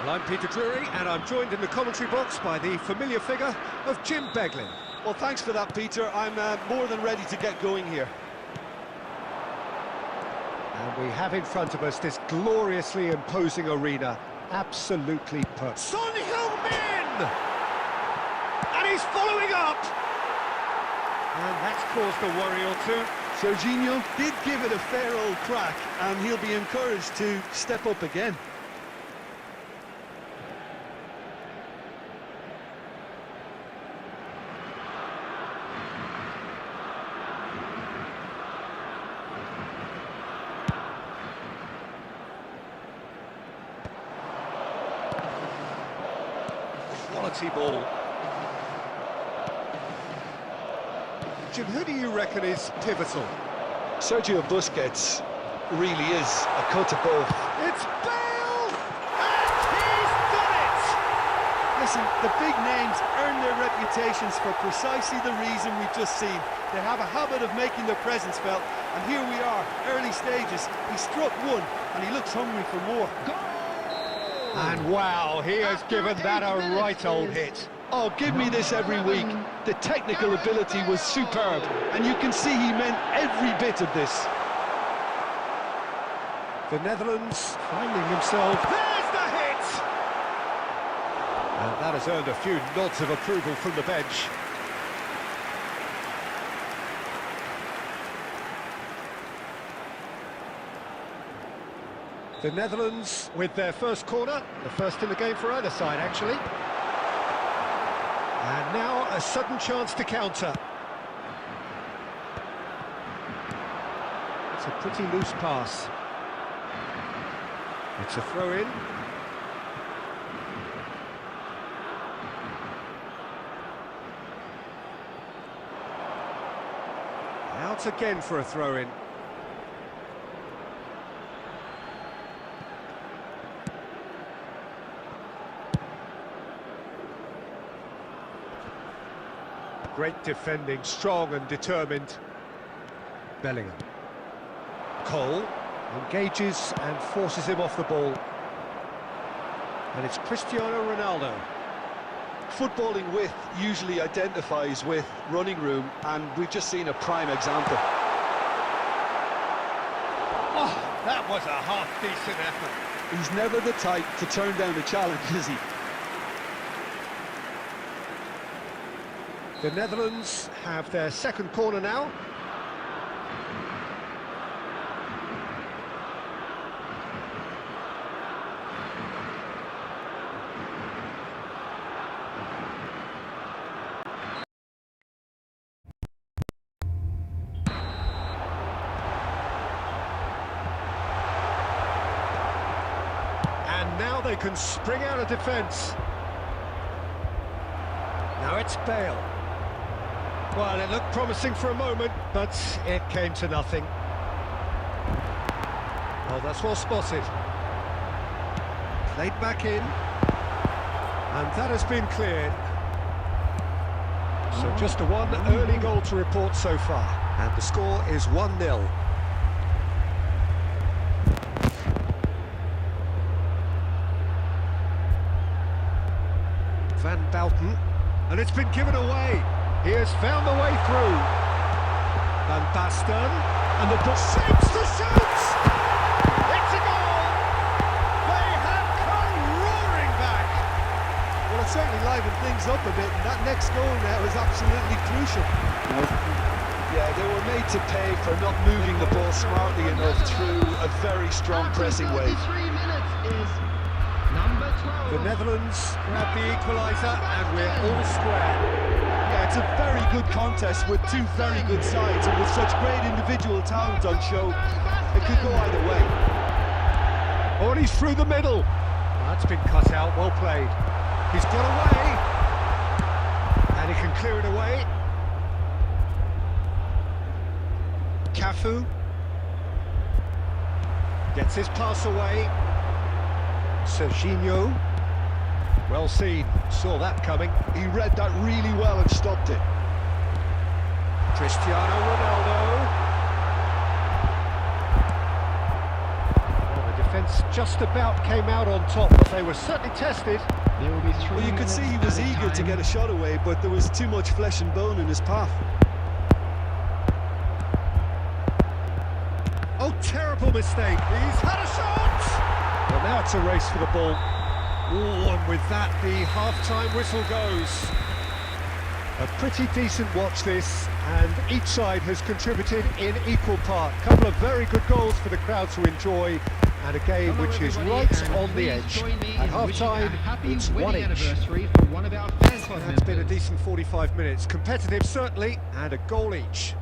Well, I'm Peter Drury and I'm joined in the commentary box by the familiar figure of Jim Beglin. Well, thanks for that, Peter. I'm more than ready to get going here. And we have in front of us this gloriously imposing arena. Absolutely perfect. Son Heung-min! And he's following up! And that's caused a worry or two. Serginho did give it a fair old crack, and he'll be encouraged to step up again. Quality ball. Jim, who do you reckon is pivotal? Sergio Busquets really is a cut above. It's Bale! And he's done it! Listen, the big names earn their reputations for precisely the reason we've just seen. They have a habit of making their presence felt, and here we are, early stages. He struck one, and he looks hungry for more. And wow, he has given that a right old hit. Oh, give me this every week. The technical ability was superb, and you can see he meant every bit of this. The Netherlands finding themselves. There's the hit! And that has earned a few nods of approval from the bench. The Netherlands with their first corner, the first in the game for either side, actually. And now a sudden chance to counter. It's a pretty loose pass. It's a throw-in. Out again for a throw-in. Great defending, strong and determined. Bellingham. Cole engages and forces him off the ball. And it's Cristiano Ronaldo. Footballing with usually identifies with running room, and we've just seen a prime example. Oh, that was a half-decent effort. He's never the type to turn down a challenge, is he? The Netherlands have their second corner now. And now they can spring out of defence. Now it's Bale. Well, it looked promising for a moment, but it came to nothing. Well, that's well spotted. Played back in. And that has been cleared. So just a one early goal to report so far. And the score is 1-0. Van Bouten. And it's been given away. He has found the way through. Van Basten, and the ball shapes the shot! It's a goal! They have come roaring back! Well, it certainly livened things up a bit, and that next goal now is absolutely crucial. Yeah, they were made to pay for not moving the ball smartly enough through a very strong pressing wave. 33 minutes is number 12. The Netherlands grab the equaliser, and we're all square. Yeah, it's a very good contest with two very good sides, and with such great individual talent on show, it could go either way. Oh, and he's through the middle. That's been cut out, well played. He's got away, and he can clear it away. Cafu gets his pass away. Serginho. Well seen, saw that coming. He read that really well and stopped it. Cristiano Ronaldo. Well, the defence just about came out on top, but they were certainly tested. There will be 3 Well, you could see he was minutes eager added to get time. a shot away, but there was too much flesh and bone in his path. Oh, terrible mistake. He's had a shot! Well, now it's a race for the ball. Oh, and with that, the half-time whistle goes. A pretty decent watch this, and each side has contributed in equal part. Couple of very good goals for the crowd to enjoy, and a game Hello, which is everybody, right and on the please edge. join me At in wishing a half-time, happy it's wedding 1-1. anniversary for one of our fan club That's been a members. decent 45 minutes. Competitive, certainly, and a goal each.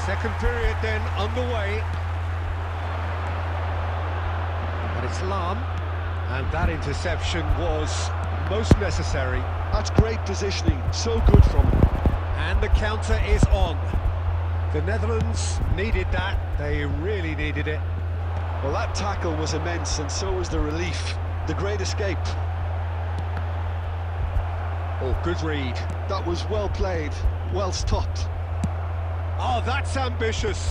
Second period then underway. And it's Lam. And that interception was most necessary. That's great positioning, so good from him. And the counter is on. The Netherlands needed that. They really needed it. Well, that tackle was immense, and so was the relief. The great escape. Oh, good read. That was well played, well stopped. Oh, that's ambitious.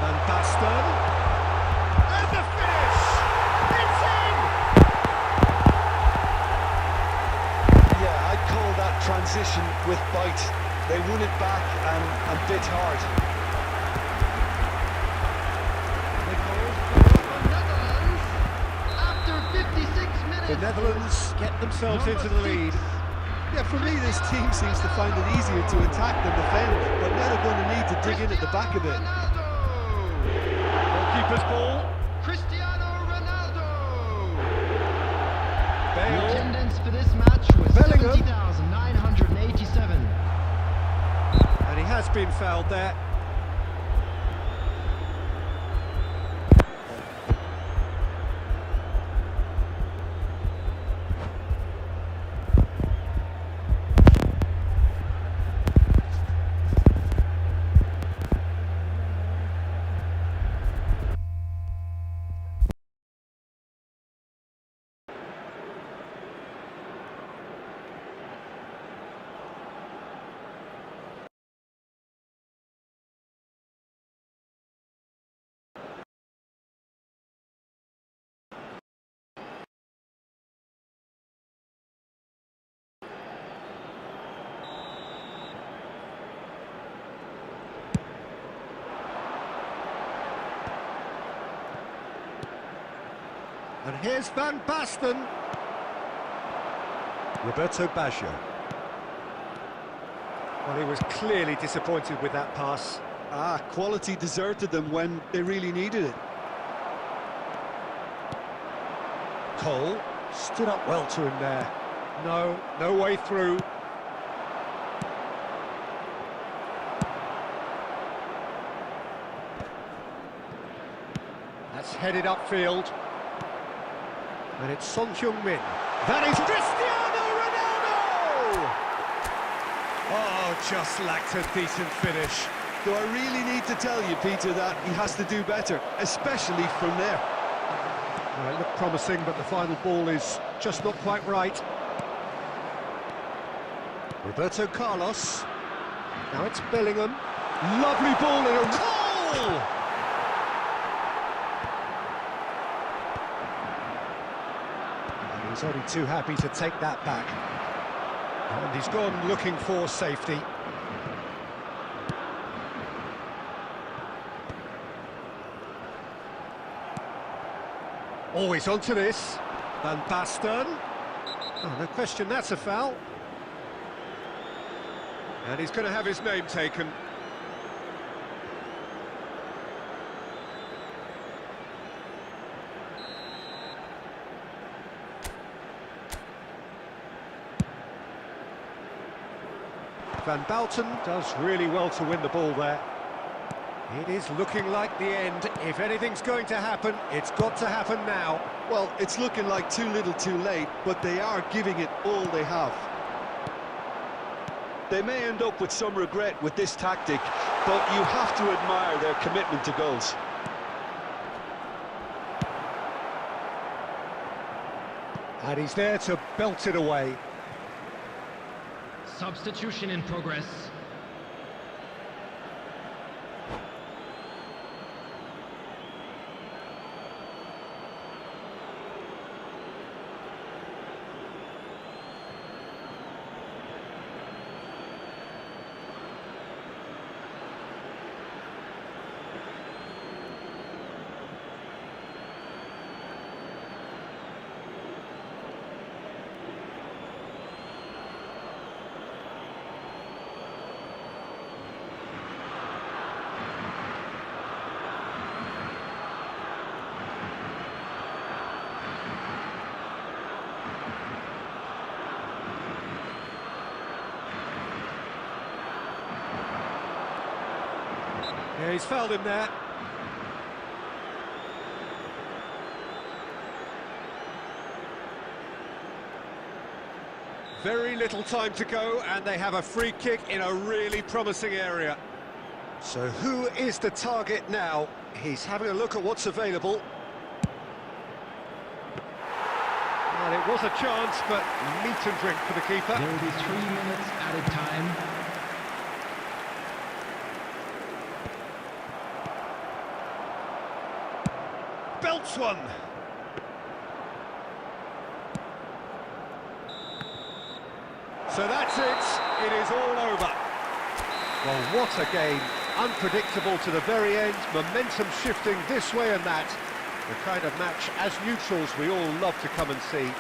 Van Basten. And the finish! It's in! Yeah, I'd call that transition with bite. They won it back and bit hard. The Netherlands get themselves into the lead. Yeah, for me, this team seems to find it easier to attack than defend, but now they're going to need to dig in at the back of it. Goalkeeper's ball. Cristiano Ronaldo. The Bale. attendance for this match was Bellingham. 70,987. And he has been fouled there. And here's Van Basten. Roberto Baggio. Well, he was clearly disappointed with that pass. Quality deserted them when they really needed it. Cole stood up well to him there. No way through. That's headed upfield. And it's Son Heung-min. That is Cristiano Ronaldo! Oh, just lacked a decent finish. Do I really need to tell you, Peter, that he has to do better, especially from there? Well, it looked promising, but the final ball is just not quite right. Roberto Carlos. Now it's Bellingham. Lovely ball and a goal! goal! And he's only too happy to take that back. And he's gone looking for safety. Always onto this. Van Basten. Oh, no question, that's a foul. And he's going to have his name taken. Van Basten does really well to win the ball there. It is looking like the end. If anything's going to happen, it's got to happen now. Well, it's looking like too little too late, but they are giving it all they have. They may end up with some regret with this tactic, but you have to admire their commitment to goals. And he's there to belt it away. Substitution in progress. Yeah, he's fouled him there. Very little time to go, and they have a free kick in a really promising area. So who is the target now? He's having a look at what's available. And it was a chance, but meat and drink for the keeper. There will be 3 minutes added time. Belts one. So that's it. It is all over. Well, what a game. Unpredictable to the very end. Momentum shifting this way and that. The kind of match, as neutrals, we all love to come and see.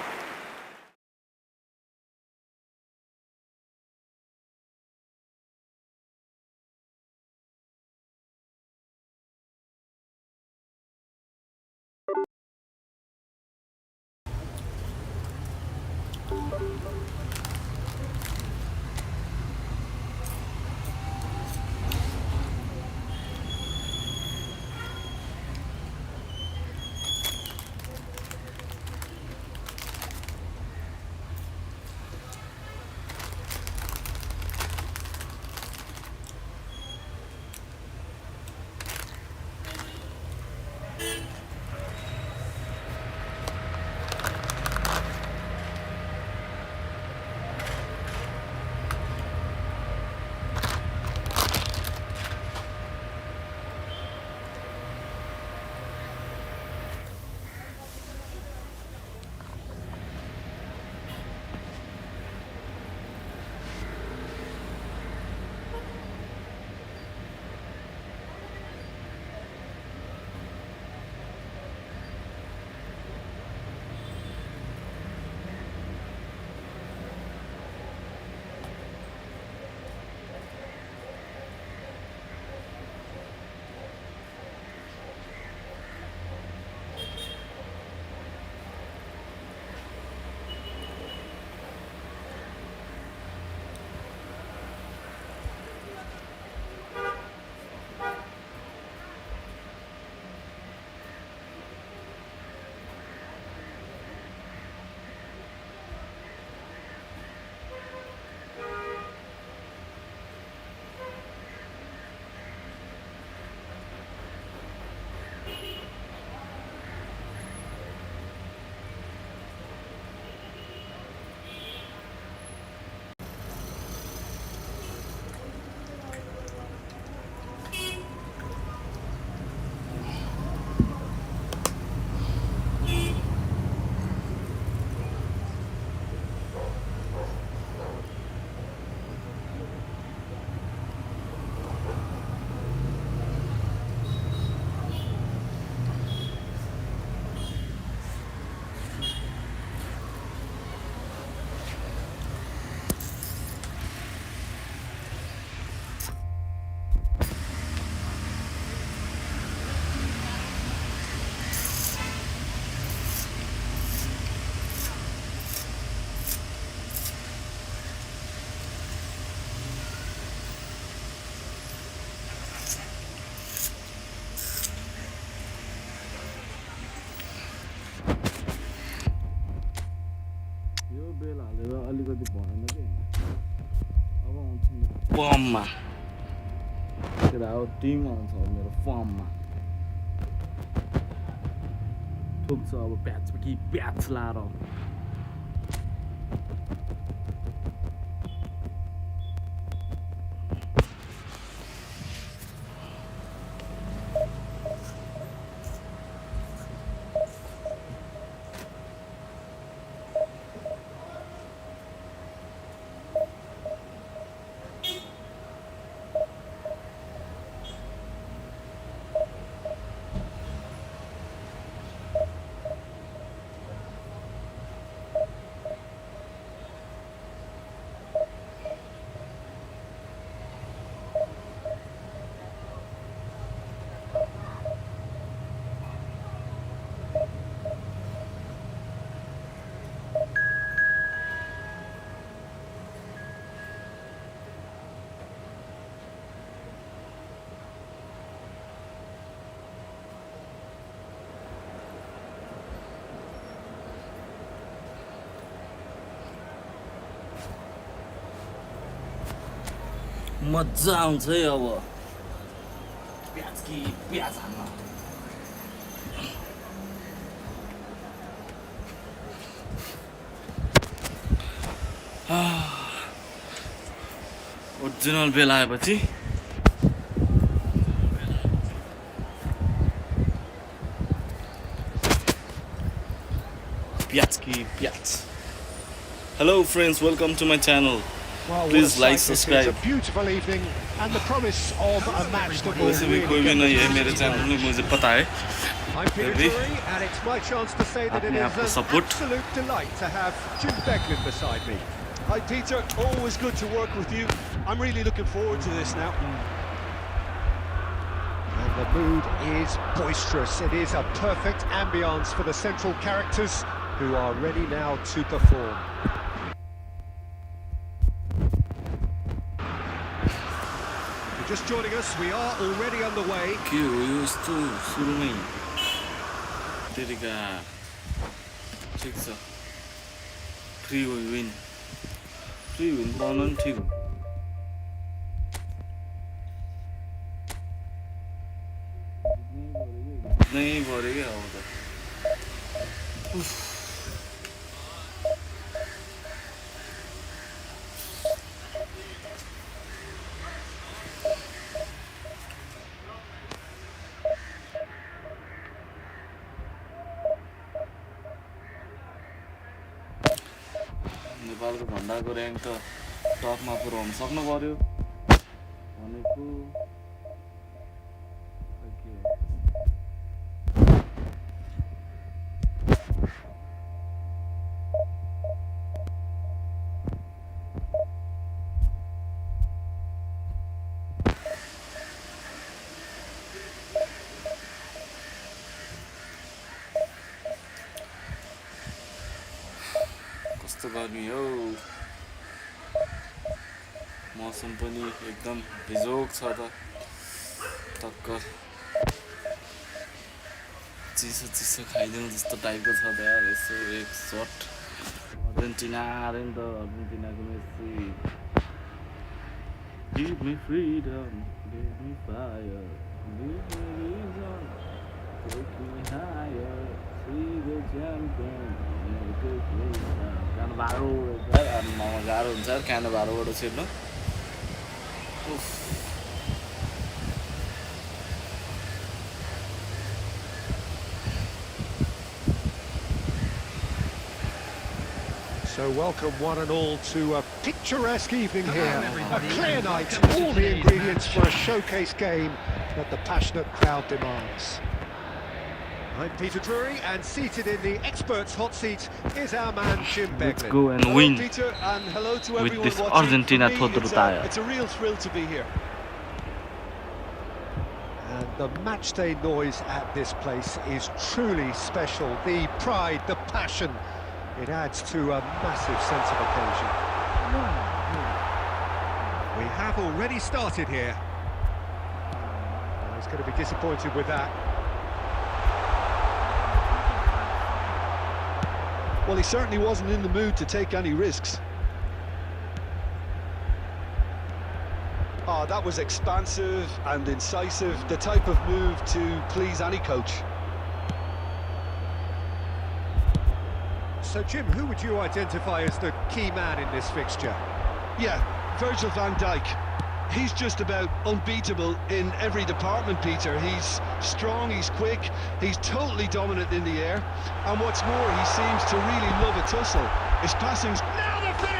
फर्ममा केटा हो Tim आउँछ मेरो फर्ममा ठोक्छ अब patch कि patch लाएर मजा आउँछ है अब प्याज कि प्याज हाल्न ओरिजिनल बेल आएपछि प्याज कि प्याज Hello friends, welcome to my channel. Well, Please like, It's subscribe. a beautiful evening and the promise of a match that will वैसे भी really कोई भी get नहीं है the मेरे juices चैनल out. में मुझे पता है I'm Peter Maybe. Drury, and it's my chance to say that it अपने आप को is an support. absolute delight to have Jim Beglin beside me. Hi Peter, always good to work with you. I'm really looking forward to this now. And the mood is boisterous. It is a perfect ambience for the central characters who are ready now to perform. If you're just joining us, we are already underway. के हो यो यस्तो सुरुमै तेरिका ठिक छ free win pound पनि ठिक हो नै पऱ्यो क्या अब त उफ नेपालको भन्डाको र्याङ्क त टपमा पुऱ्याउन सक्नु पर्यो भनेको कस्तो गर्मी हो मौसम पनि एकदम भिजोक छ त टक्कर चिसो चिसो खाइदिउँ जस्तो टाइपको छ त यार यसो एक सर्ट अर्जेन्टिना अरे नि त अर्जेन्टिनाको Messi Give me freedom, give me fire, give me reason, take me higher, see the champion, make it clear. Cannavaro, गाह्रो हुन्छ यार क्यानभारोबाट छिर्न So welcome one and all to a picturesque evening here. A clear night, all the ingredients for a showcase game that the passionate crowd demands. I'm Peter Drury, and seated in the experts' hot seat is our man Jim Beglin. Let's go and Hello win Peter, and hello to with everyone this watching. Argentina For me, Todrutaya. it's a real thrill to be here. And the matchday noise at this place is truly special. The pride, the passion, it adds to a massive sense of occasion. We have already started here. He's going to be disappointed with that. Well, he certainly wasn't in the mood to take any risks. Oh, that was expansive and incisive, the type of move to please any coach. So, Jim, who would you identify as the key man in this fixture? Yeah, Virgil van Dijk. He's just about unbeatable in every department, Peter. He's strong, he's quick, he's totally dominant in the air. And what's more, he seems to really love a tussle. His passing's... Now the finish!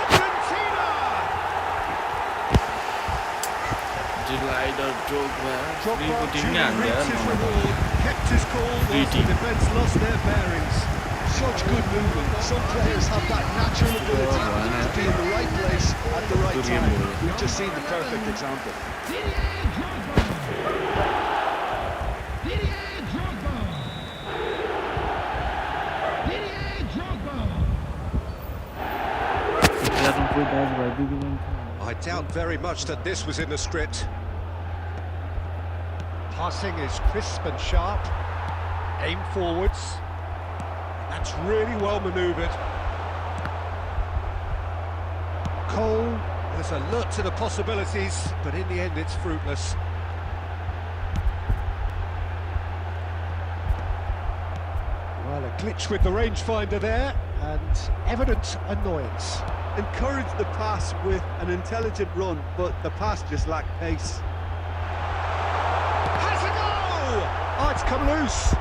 Goal! Argentina! Drogba duly reaped his reward, kept his cool whilst the defence lost their bearings. Such good movement. Some players have that natural ability to be in the right place at the right time. We've just seen the perfect example. I doubt very much that this was in the script. Passing is crisp and sharp. Aim forwards. That's really well manoeuvred. Cole is alert to the possibilities, but in the end it's fruitless. Well, a glitch with the rangefinder there, and evident annoyance. Encouraged the pass with an intelligent run, but the pass just lacked pace. Has a go! Oh, it's come loose.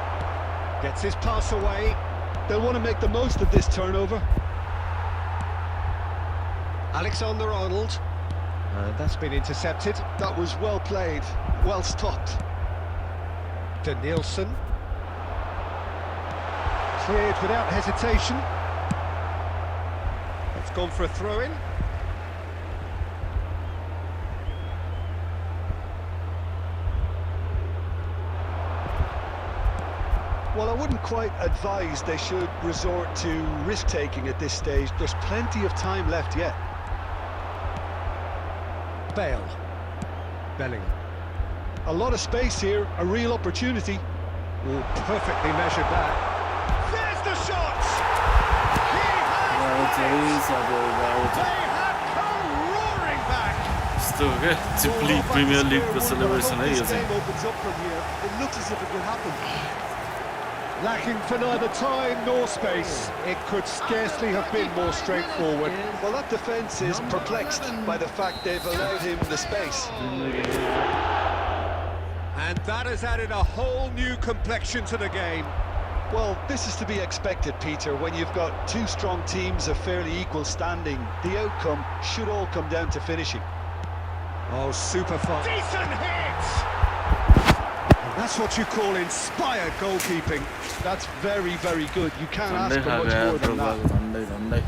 Gets his pass away. They'll want to make the most of this turnover. Alexander-Arnold. That's been intercepted. That was well played, well stopped. Danielson. Cleared without hesitation. It's gone for a throw-in. Well, I wouldn't quite advise they should resort to risk-taking at this stage. There's plenty of time left yet. Bale. Bellingham. A lot of space here, a real opportunity. Oh, perfectly measured that. There's the shot! He has They have come roaring back! Premier League का celebration है ये This game opens up from here. It looks as if it will happen. Lacking for neither time nor space. It could scarcely have been more straightforward. Well, that defence is perplexed by the fact they've allowed him the space. And that has added a whole new complexion to the game. Well, this is to be expected, Peter, when you've got two strong teams of fairly equal standing. The outcome should all come down to finishing. Oh, super fun. Decent hit! That's what you call inspired goalkeeping. That's very, very good. You can't ask for much more than that.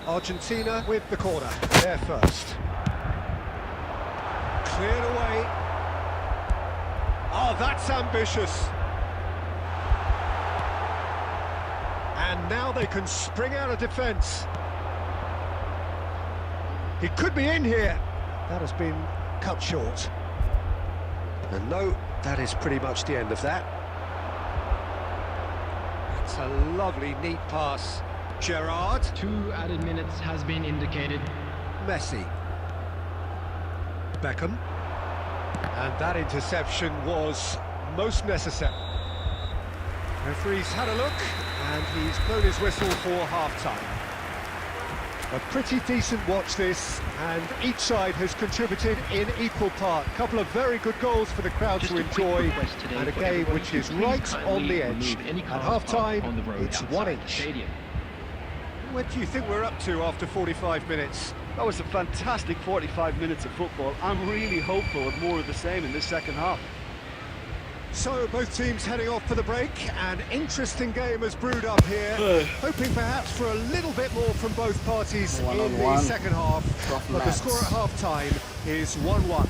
Argentina with the corner. They're first. Cleared away. Oh, that's ambitious. And now they can spring out of defence. He could be in here. That has been cut short. And no, that is pretty much the end of that. It's a lovely, neat pass. Gerrard. 2 added minutes has been indicated. Messi. Beckham. And that interception was most necessary. Referee's had a look, and he's blown his whistle for half-time. A pretty decent watch this, and each side has contributed in equal part. A couple of very good goals for the crowd to enjoy, and a game which is right on the edge. At half-time, it's 1 each. What do you think we're up to after 45 minutes? That was a fantastic 45 minutes of football. I'm really hopeful of more of the same in this second half. So both teams heading off for the break. An interesting game has brewed up here, hoping perhaps for a little bit more from both parties in the second half. But the score at half-time is 1-1.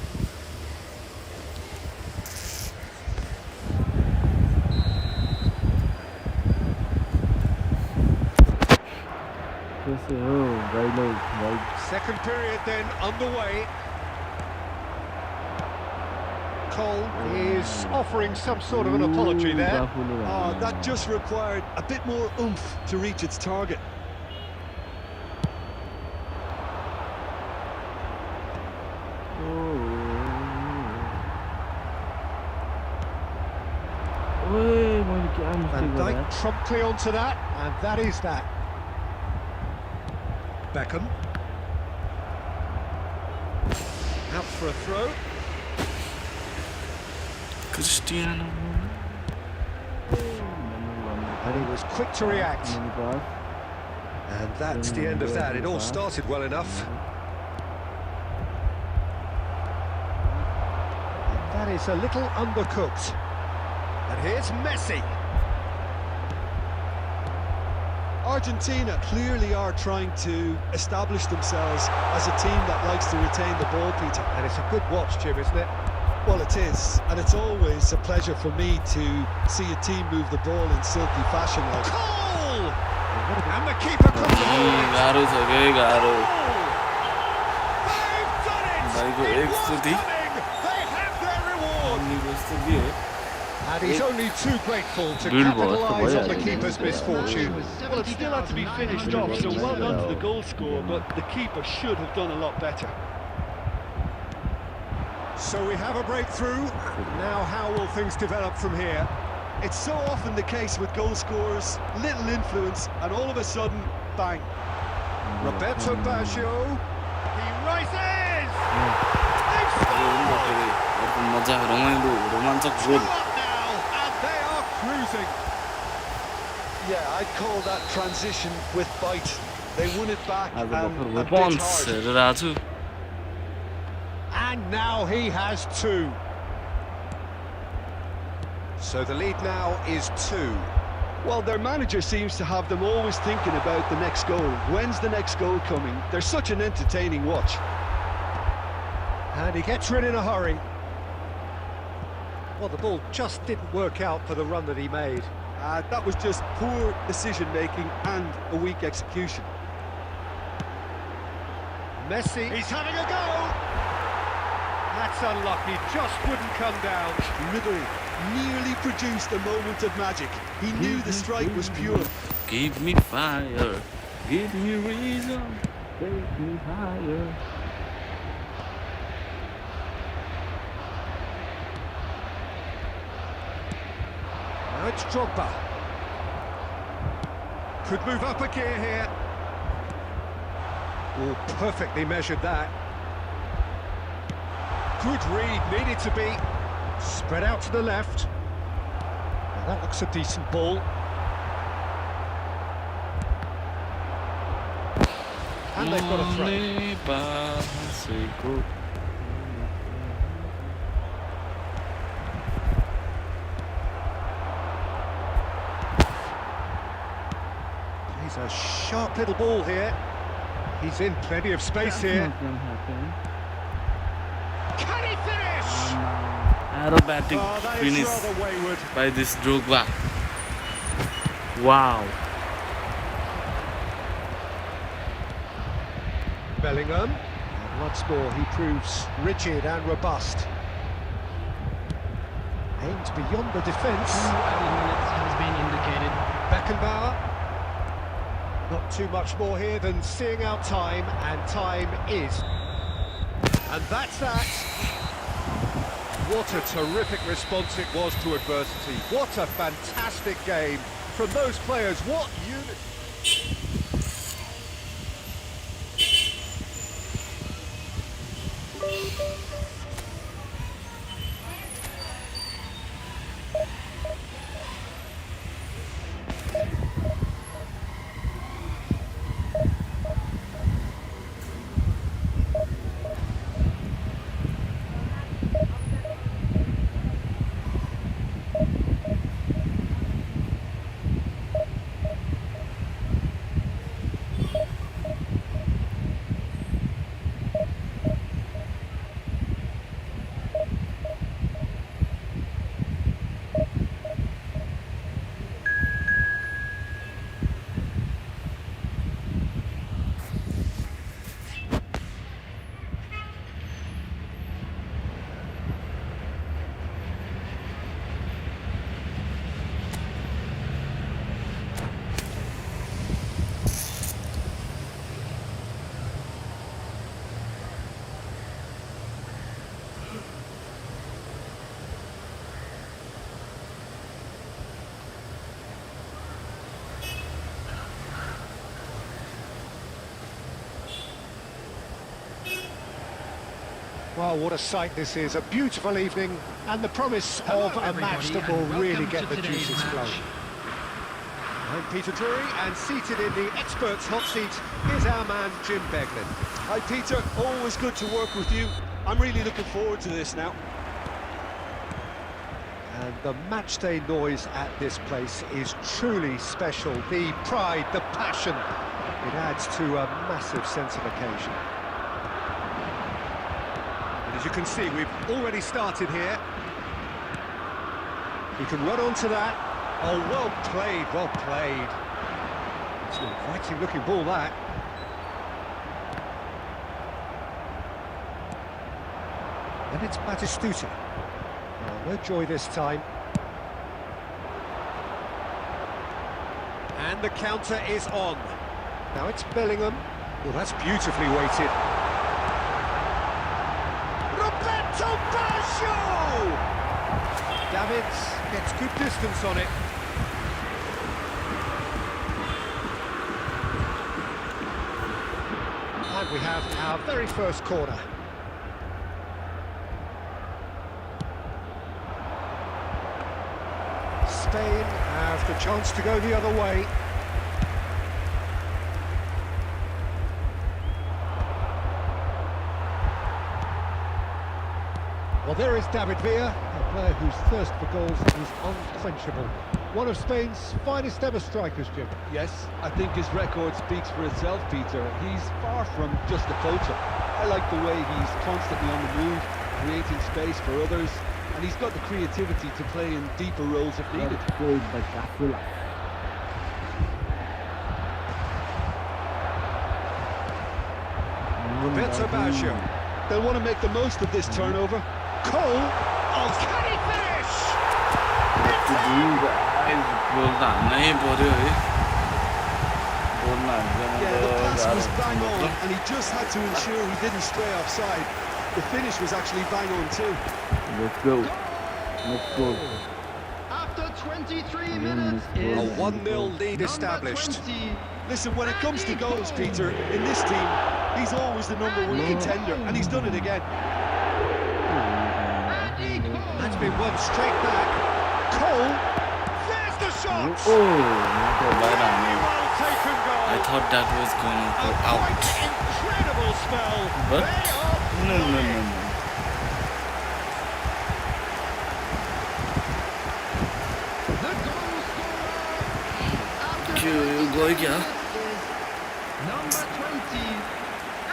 Second period then underway. Cole is offering some sort of an apology there. That just required a bit more oomph to reach its target. Van Dijk promptly onto that, and that is that. Beckham. Out for a throw. Cristiano. And he was quick to react. And that's the end of that. It all started well enough. And that is a little undercooked. And here's Messi. Argentina clearly are trying to establish themselves as a team that likes to retain the ball, Peter. And it's a good watch, Jim, isn't it? Well, it is, and it's always a pleasure for me to see a team move the ball in silky fashion like. Goal! And the keeper comes along. गाह्रो छ के गाह्रो They've done it! भाइको It एक was चोटी coming! They have their reward! अनि कस्तो के हो And he's only too grateful to Good ball, capitalise on the yeah. keeper's misfortune. Well, it still had to be finished off, so well done to the goal scorer, but the keeper should have done a lot better. So we have a breakthrough. Now how will things develop from here? It's so often the case with goal scorers, little influence, and all of a sudden, bang. Roberto Baggio. He rises! They've scored! मजा रमाइलो रोमाञ्चक Two goal up now, and they are cruising. Yeah, I'd call that transition with bite. They won it back आज and भर्खर bit punch hard. हेरेर आएको छु And now he has two. So the lead now is 2. Well, their manager seems to have them always thinking about the next goal. When's the next goal coming? They're such an entertaining watch. And he gets rid in a hurry. Well, the ball just didn't work out for the run that he made. That was just poor decision-making and a weak execution. Messi. He's having a go! That's unlucky, just wouldn't come down. Riddle nearly produced a moment of magic. He knew the strike was pure. Give me fire, give me reason, take me higher. Now it's Drogba. Could move up a gear here. Oh, perfectly measured that. Good read, needed to be. Spread out to the left. Now that looks a decent ball. And they've got a throw. He's a sharp little ball here. He's in plenty of space here. Can he finish? Aerobatic Oh, that is finish rather wayward. by this Drogba. Wow. Bellingham. And once more he proves rigid and robust. Aimed beyond the defence. 2 added minutes has been indicated. Beckenbauer. Not too much more here than seeing out time, and time is. And that's that. What a terrific response it was to adversity. What a fantastic game from those players. What unit. Well, what a sight this is. A beautiful evening and the promise of a match that will really get the juices flowing. I'm Peter Drury, and seated in the experts' hot seat is our man Jim Beglin. Hi Peter, always good to work with you. I'm really looking forward to this now. And the matchday noise at this place is truly special. The pride, the passion, it adds to a massive sense of occasion. And as you can see, we've already started here. We can run onto that. Oh, well played, well played. It's an inviting looking ball, that. And it's Batistuta. Oh, no joy this time. And the counter is on. Now it's Bellingham. Well, that's beautifully weighted. Roberto Baggio! Davids gets good distance on it. And we have our very first corner. Spain have the chance to go the other way. Well, there is David Villa, a player whose thirst for goals is unquenchable. One of Spain's finest ever strikers, Jim. Yes, I think his record speaks for itself, Peter. He's far from just a poacher. I like the way he's constantly on the move, creating space for others, and he's got the creativity to play in deeper roles if needed. Roberto Baggio. They'll want to make the most of this turnover. Cole! Oh, can he finish? Yeah, the pass was bang on, and he just had to ensure he didn't stray offside. The finish was actually bang on too. Let's go. Let's go. After 23 minutes is A 1-0 lead established. 20. Listen, when it comes to goals, Peter, in this team, he's always the #1 contender, and he's done it again. That's been won straight back. Cole! There's the shot! Oh, Very well taken goal. I thought that was going to go A out. quite incredible spell. But They are no. The goal scorer क्यों गोल क्या? is number 20,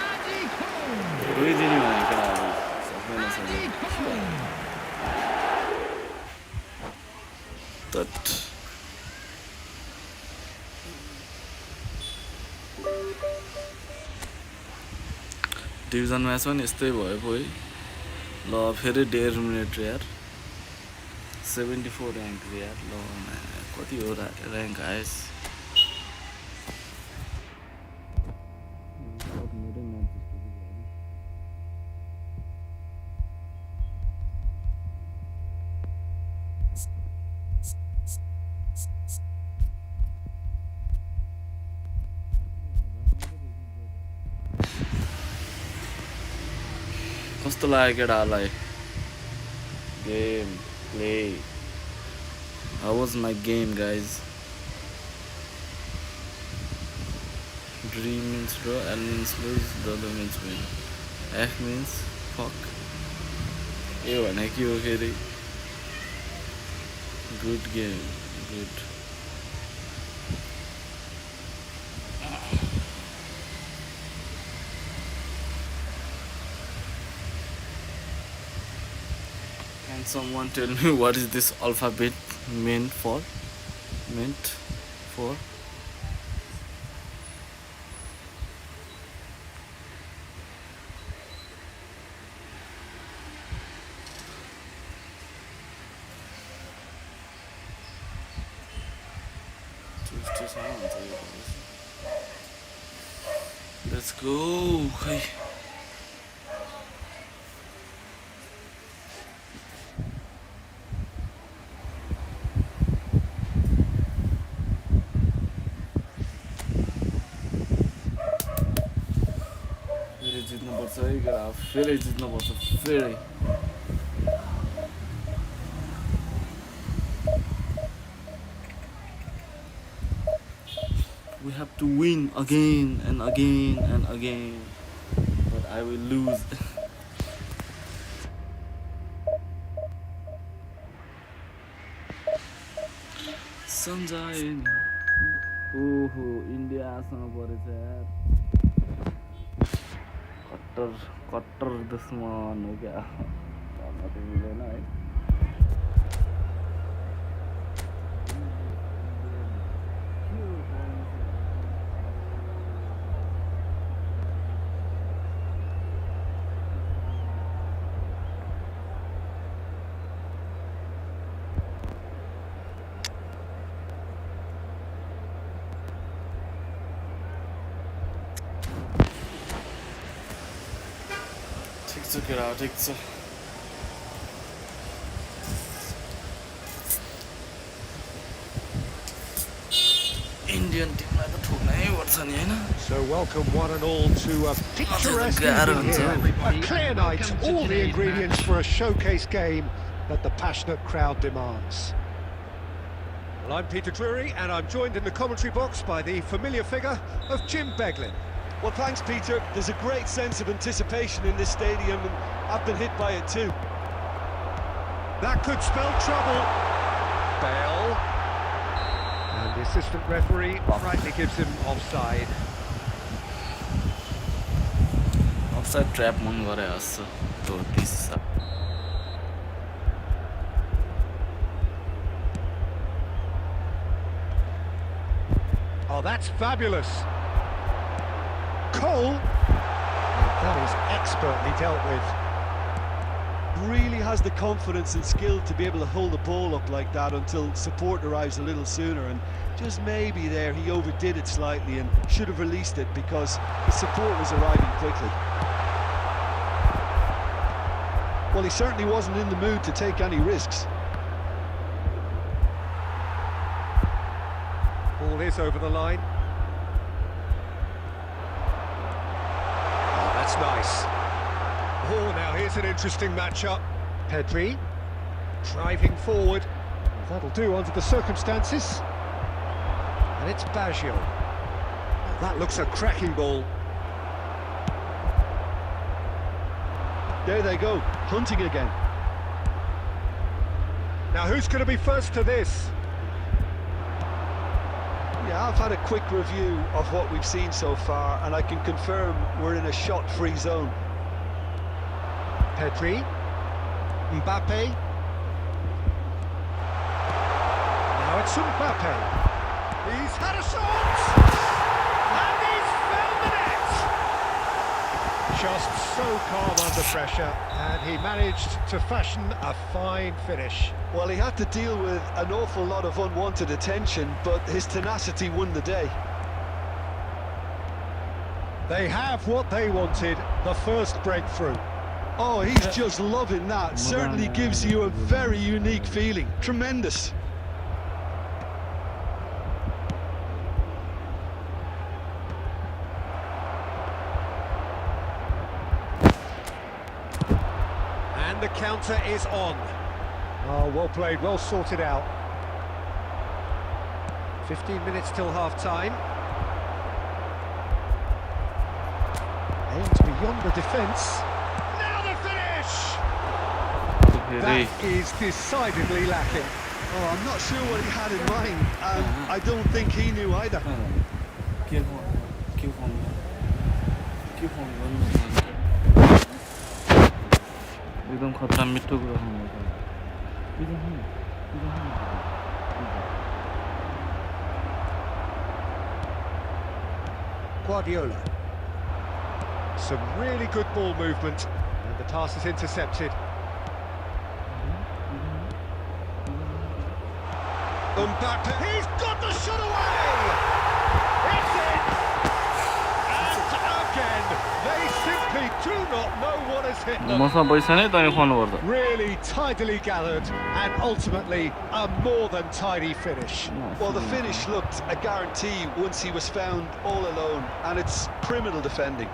Andy Cole. कोई दिन नहीं बना क्या? Andy Cole. That. Division म्याचमा नि यस्तै भयो पो है ल फेरि 1.5 मिनेट यार 74 र्याङ्क यार ल कति हो र्याङ्क आएस कस्तो लाग्यो केटाहरूलाई game play How was my game, guys? Dream means draw, L means lose, the other means win. F means fuck. ए भने के हो फेरि Good game, good. Can someone tell me what is this alphabet meant for? Let's go. Hey. सही करा फेरि जित्नुपर्छ फेरि We have to win again and again and again, but I will lose. सम्झाए नि ओहो इन्डियासँग परेछ यार कट्टर दुश्मन हो क्या भन्न त मिलेन है ठिक छ इन्डियन टिमलाई त ठोक्नै पर्छ नि हैन So welcome one and all to a picturesque evening here. A clear night, all the ingredients for a showcase game that the passionate crowd demands. Well, I'm Peter Drury and I'm joined in the commentary box by the familiar figure of Jim Beglin. Well, thanks, Peter. There's a great sense of anticipation in this stadium, and I've been hit by it too. That could spell trouble. Bell. And the assistant referee rightly gives him offside. Offside trap मन गरे जस्तो त्यो 30 Oh, that's fabulous. Cole. That is expertly dealt with. Really has the confidence and skill to be able to hold the ball up like that until support arrives a little sooner, and just maybe there he overdid it slightly and should have released it because the support was arriving quickly. Well, he certainly wasn't in the mood to take any risks. Ball is over the line. Oh, that's nice. Oh, now here's an interesting matchup. Pedri, driving forward. That'll do under the circumstances. And it's Baggio. Oh, that looks a cracking ball. There they go, hunting again. Now who's going to be first to this? Yeah, I've had a quick review of what we've seen so far, and I can confirm we're in a shot-free zone. Pedri, Mbappe. Now it's Mbappe. He's had a shot! And he's found the net! Just so calm under pressure, and he managed to fashion a fine finish. Well, he had to deal with an awful lot of unwanted attention, but his tenacity won the day. They have what they wanted, the first breakthrough. Oh, he's just loving that. Certainly gives you a very unique feeling. Tremendous. And the counter is on. Oh, well played, well sorted out. 15 minutes till half-time. Aimed beyond the defence. Now the finish! That is decidedly lacking. Oh, I'm not sure what he had in mind, and I don't think he knew either. एकदम खतरा मिठो कुरा Guardiola. Some really good ball movement, and the pass is intercepted. Mbappe, he's got the shot away! It's in! And again, they simply do not know what has hit them. Really tidily gathered, and ultimately a more than tidy finish. Well, the finish looked a guarantee once he was found all alone, and it's criminal defending.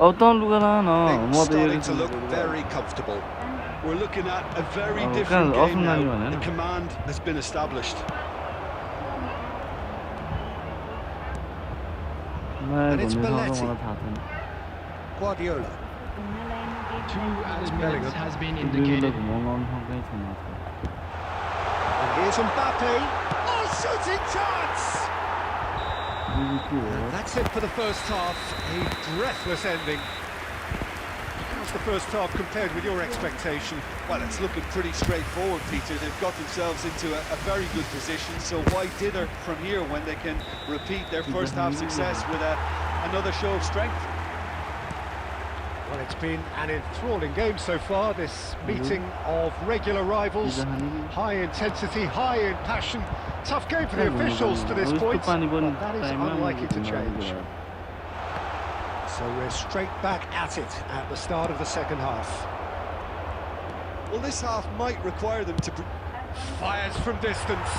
Auton lugar no, Things mo to starting to look very comfortable. We're looking at a very Oh, different kind of game awesome now. man, The yeah. command has been established. मैं it's घुम्ने ठाउँ Belletti. मलाई थाहा छैन Guardiola. Two added minutes has been बिजुलीलाई indicated. घुमाउन आउने ठाउँ कहीँ छैन आजकल And here's Mbappe. Oh, shooting chance! Biju के हो And that's it for the first half. A breathless ending. How's the first half compared with your expectation? Well, it's looking pretty straightforward, Peter. They've got themselves into a very good position, so why dither from here when they can repeat their first half success with another show of strength? Well, it's been an enthralling game so far, this meeting of regular rivals. High intensity, high in passion. Tough game for the officials to this point, but that is unlikely to change. So we're straight back at it at the start of the second half. Well, this half might require them to... Fires from distance.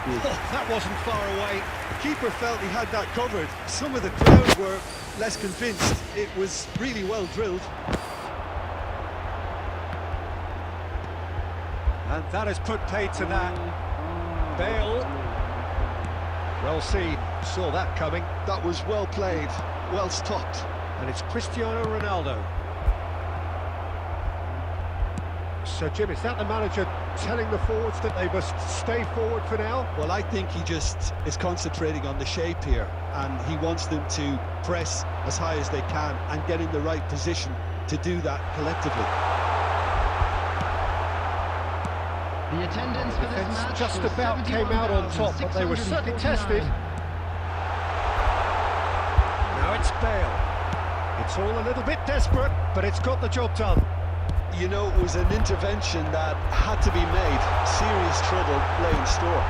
Oh, that wasn't far away. Keeper felt he had that covered. Some of the crowd were less convinced. It was really well drilled. And that has put paid to that. Bale. Well seen, saw that coming. That was well played, well stopped. And it's Cristiano Ronaldo. So, Jim, is that the manager telling the forwards that they must stay forward for now? Well, I think he just is concentrating on the shape here, and he wants them to press as high as they can and get in the right position to do that collectively. The attendance for this Defence match just was about came out on top, but they were certainly tested. 71,649. Now it's Bale. It's all a little bit desperate, but it's got the job done. You know, it was an intervention that had to be made. Serious trouble lay in store.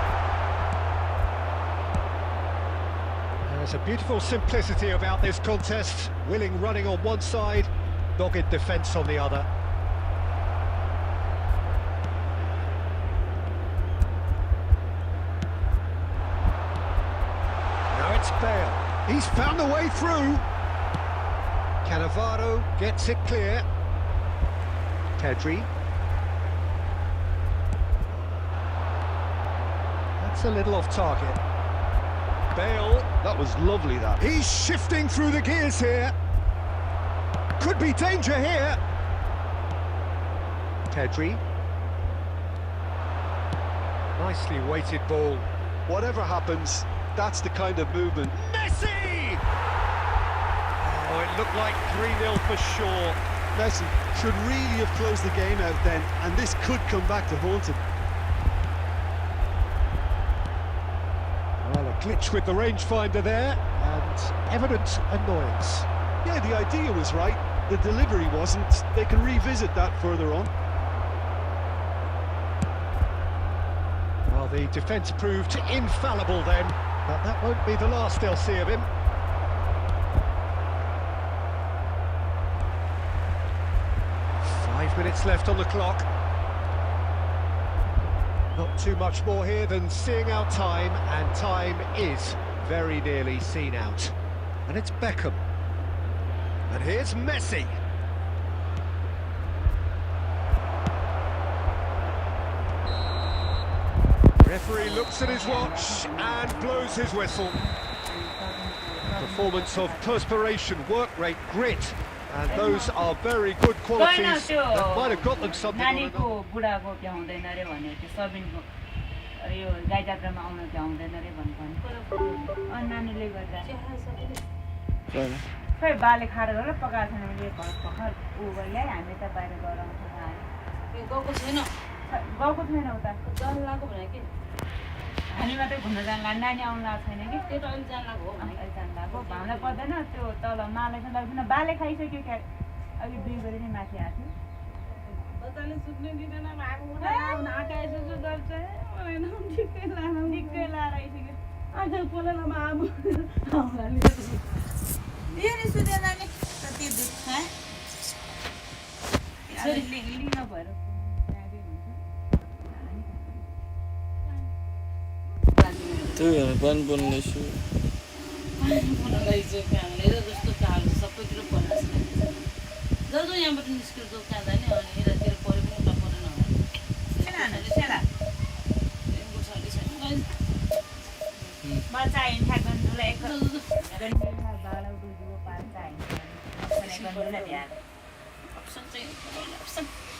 There's a beautiful simplicity about this contest. Willing running on one side, dogged defence on the other. Now it's Bale. He's found a way through. Cannavaro gets it clear. Pedri. That's a little off target. Bale. That was lovely, that. He's shifting through the gears here. Could be danger here. Pedri. Nicely weighted ball. Whatever happens, that's the kind of movement. Messi! Oh, it looked like 3-0 for sure. Messi should really have closed the game out then, and this could come back to haunt him. Well, a glitch with the rangefinder there, and evident annoyance. Yeah, the idea was right, the delivery wasn't. They can revisit that further on. Well, the defence proved infallible then, but that won't be the last they'll see of him. Minutes left on the clock. Not too much more here than seeing out time, and time is very nearly seen out. And it's Beckham. And here's Messi. Referee looks at his watch and blows his whistle. Performance of perspiration, work rate, grit. And those are very good qualities that might have got them something on नानीको बुढाको भ्याउँदैन रे भने त्यो सबिनको यो गाई जात्रामा आउन भ्याउँदैन रे भन्नु नानीले गर्दा खै बाले खाएर र पकाएको छैन मैले भर्खर उ ल्याए हामी त बाहिर गएर आउँछ गएको छैन गएको छैन उता जान लाग्यो भने के हामी मात्रै घुम्न जान लाग्यो नानी आउनु लागेको छैन कि त्यो त अहिले जान लाग्यो हो अहिले जान लाग्यो भाउला पर्दैन त्यो तल माले चाहिँ लाग्दैन बाले खाइसक्यो क्या अघि 2 बजे नै माथि आएको थियो बच्चाले सुत्नै दिँदैन आगो उठाएर आँखा यसो गर्छ ठिकै लाएर आइसक्यो आँखा पोलेलामा अब हाउलाले यो नि सुतेन नि कति दुध खाए लिङ भएर त्यो हेर पानी बोल्ने छु जस्तो चाहन्छ सब सबैतिर पर्न सक्छ जो यहाँबाट निस्केर जो कहाँ जाने अनि यतातिर पऱ्यो पनि उता पऱ्यो गन्डुला ध्यान अप्सन चाहिँ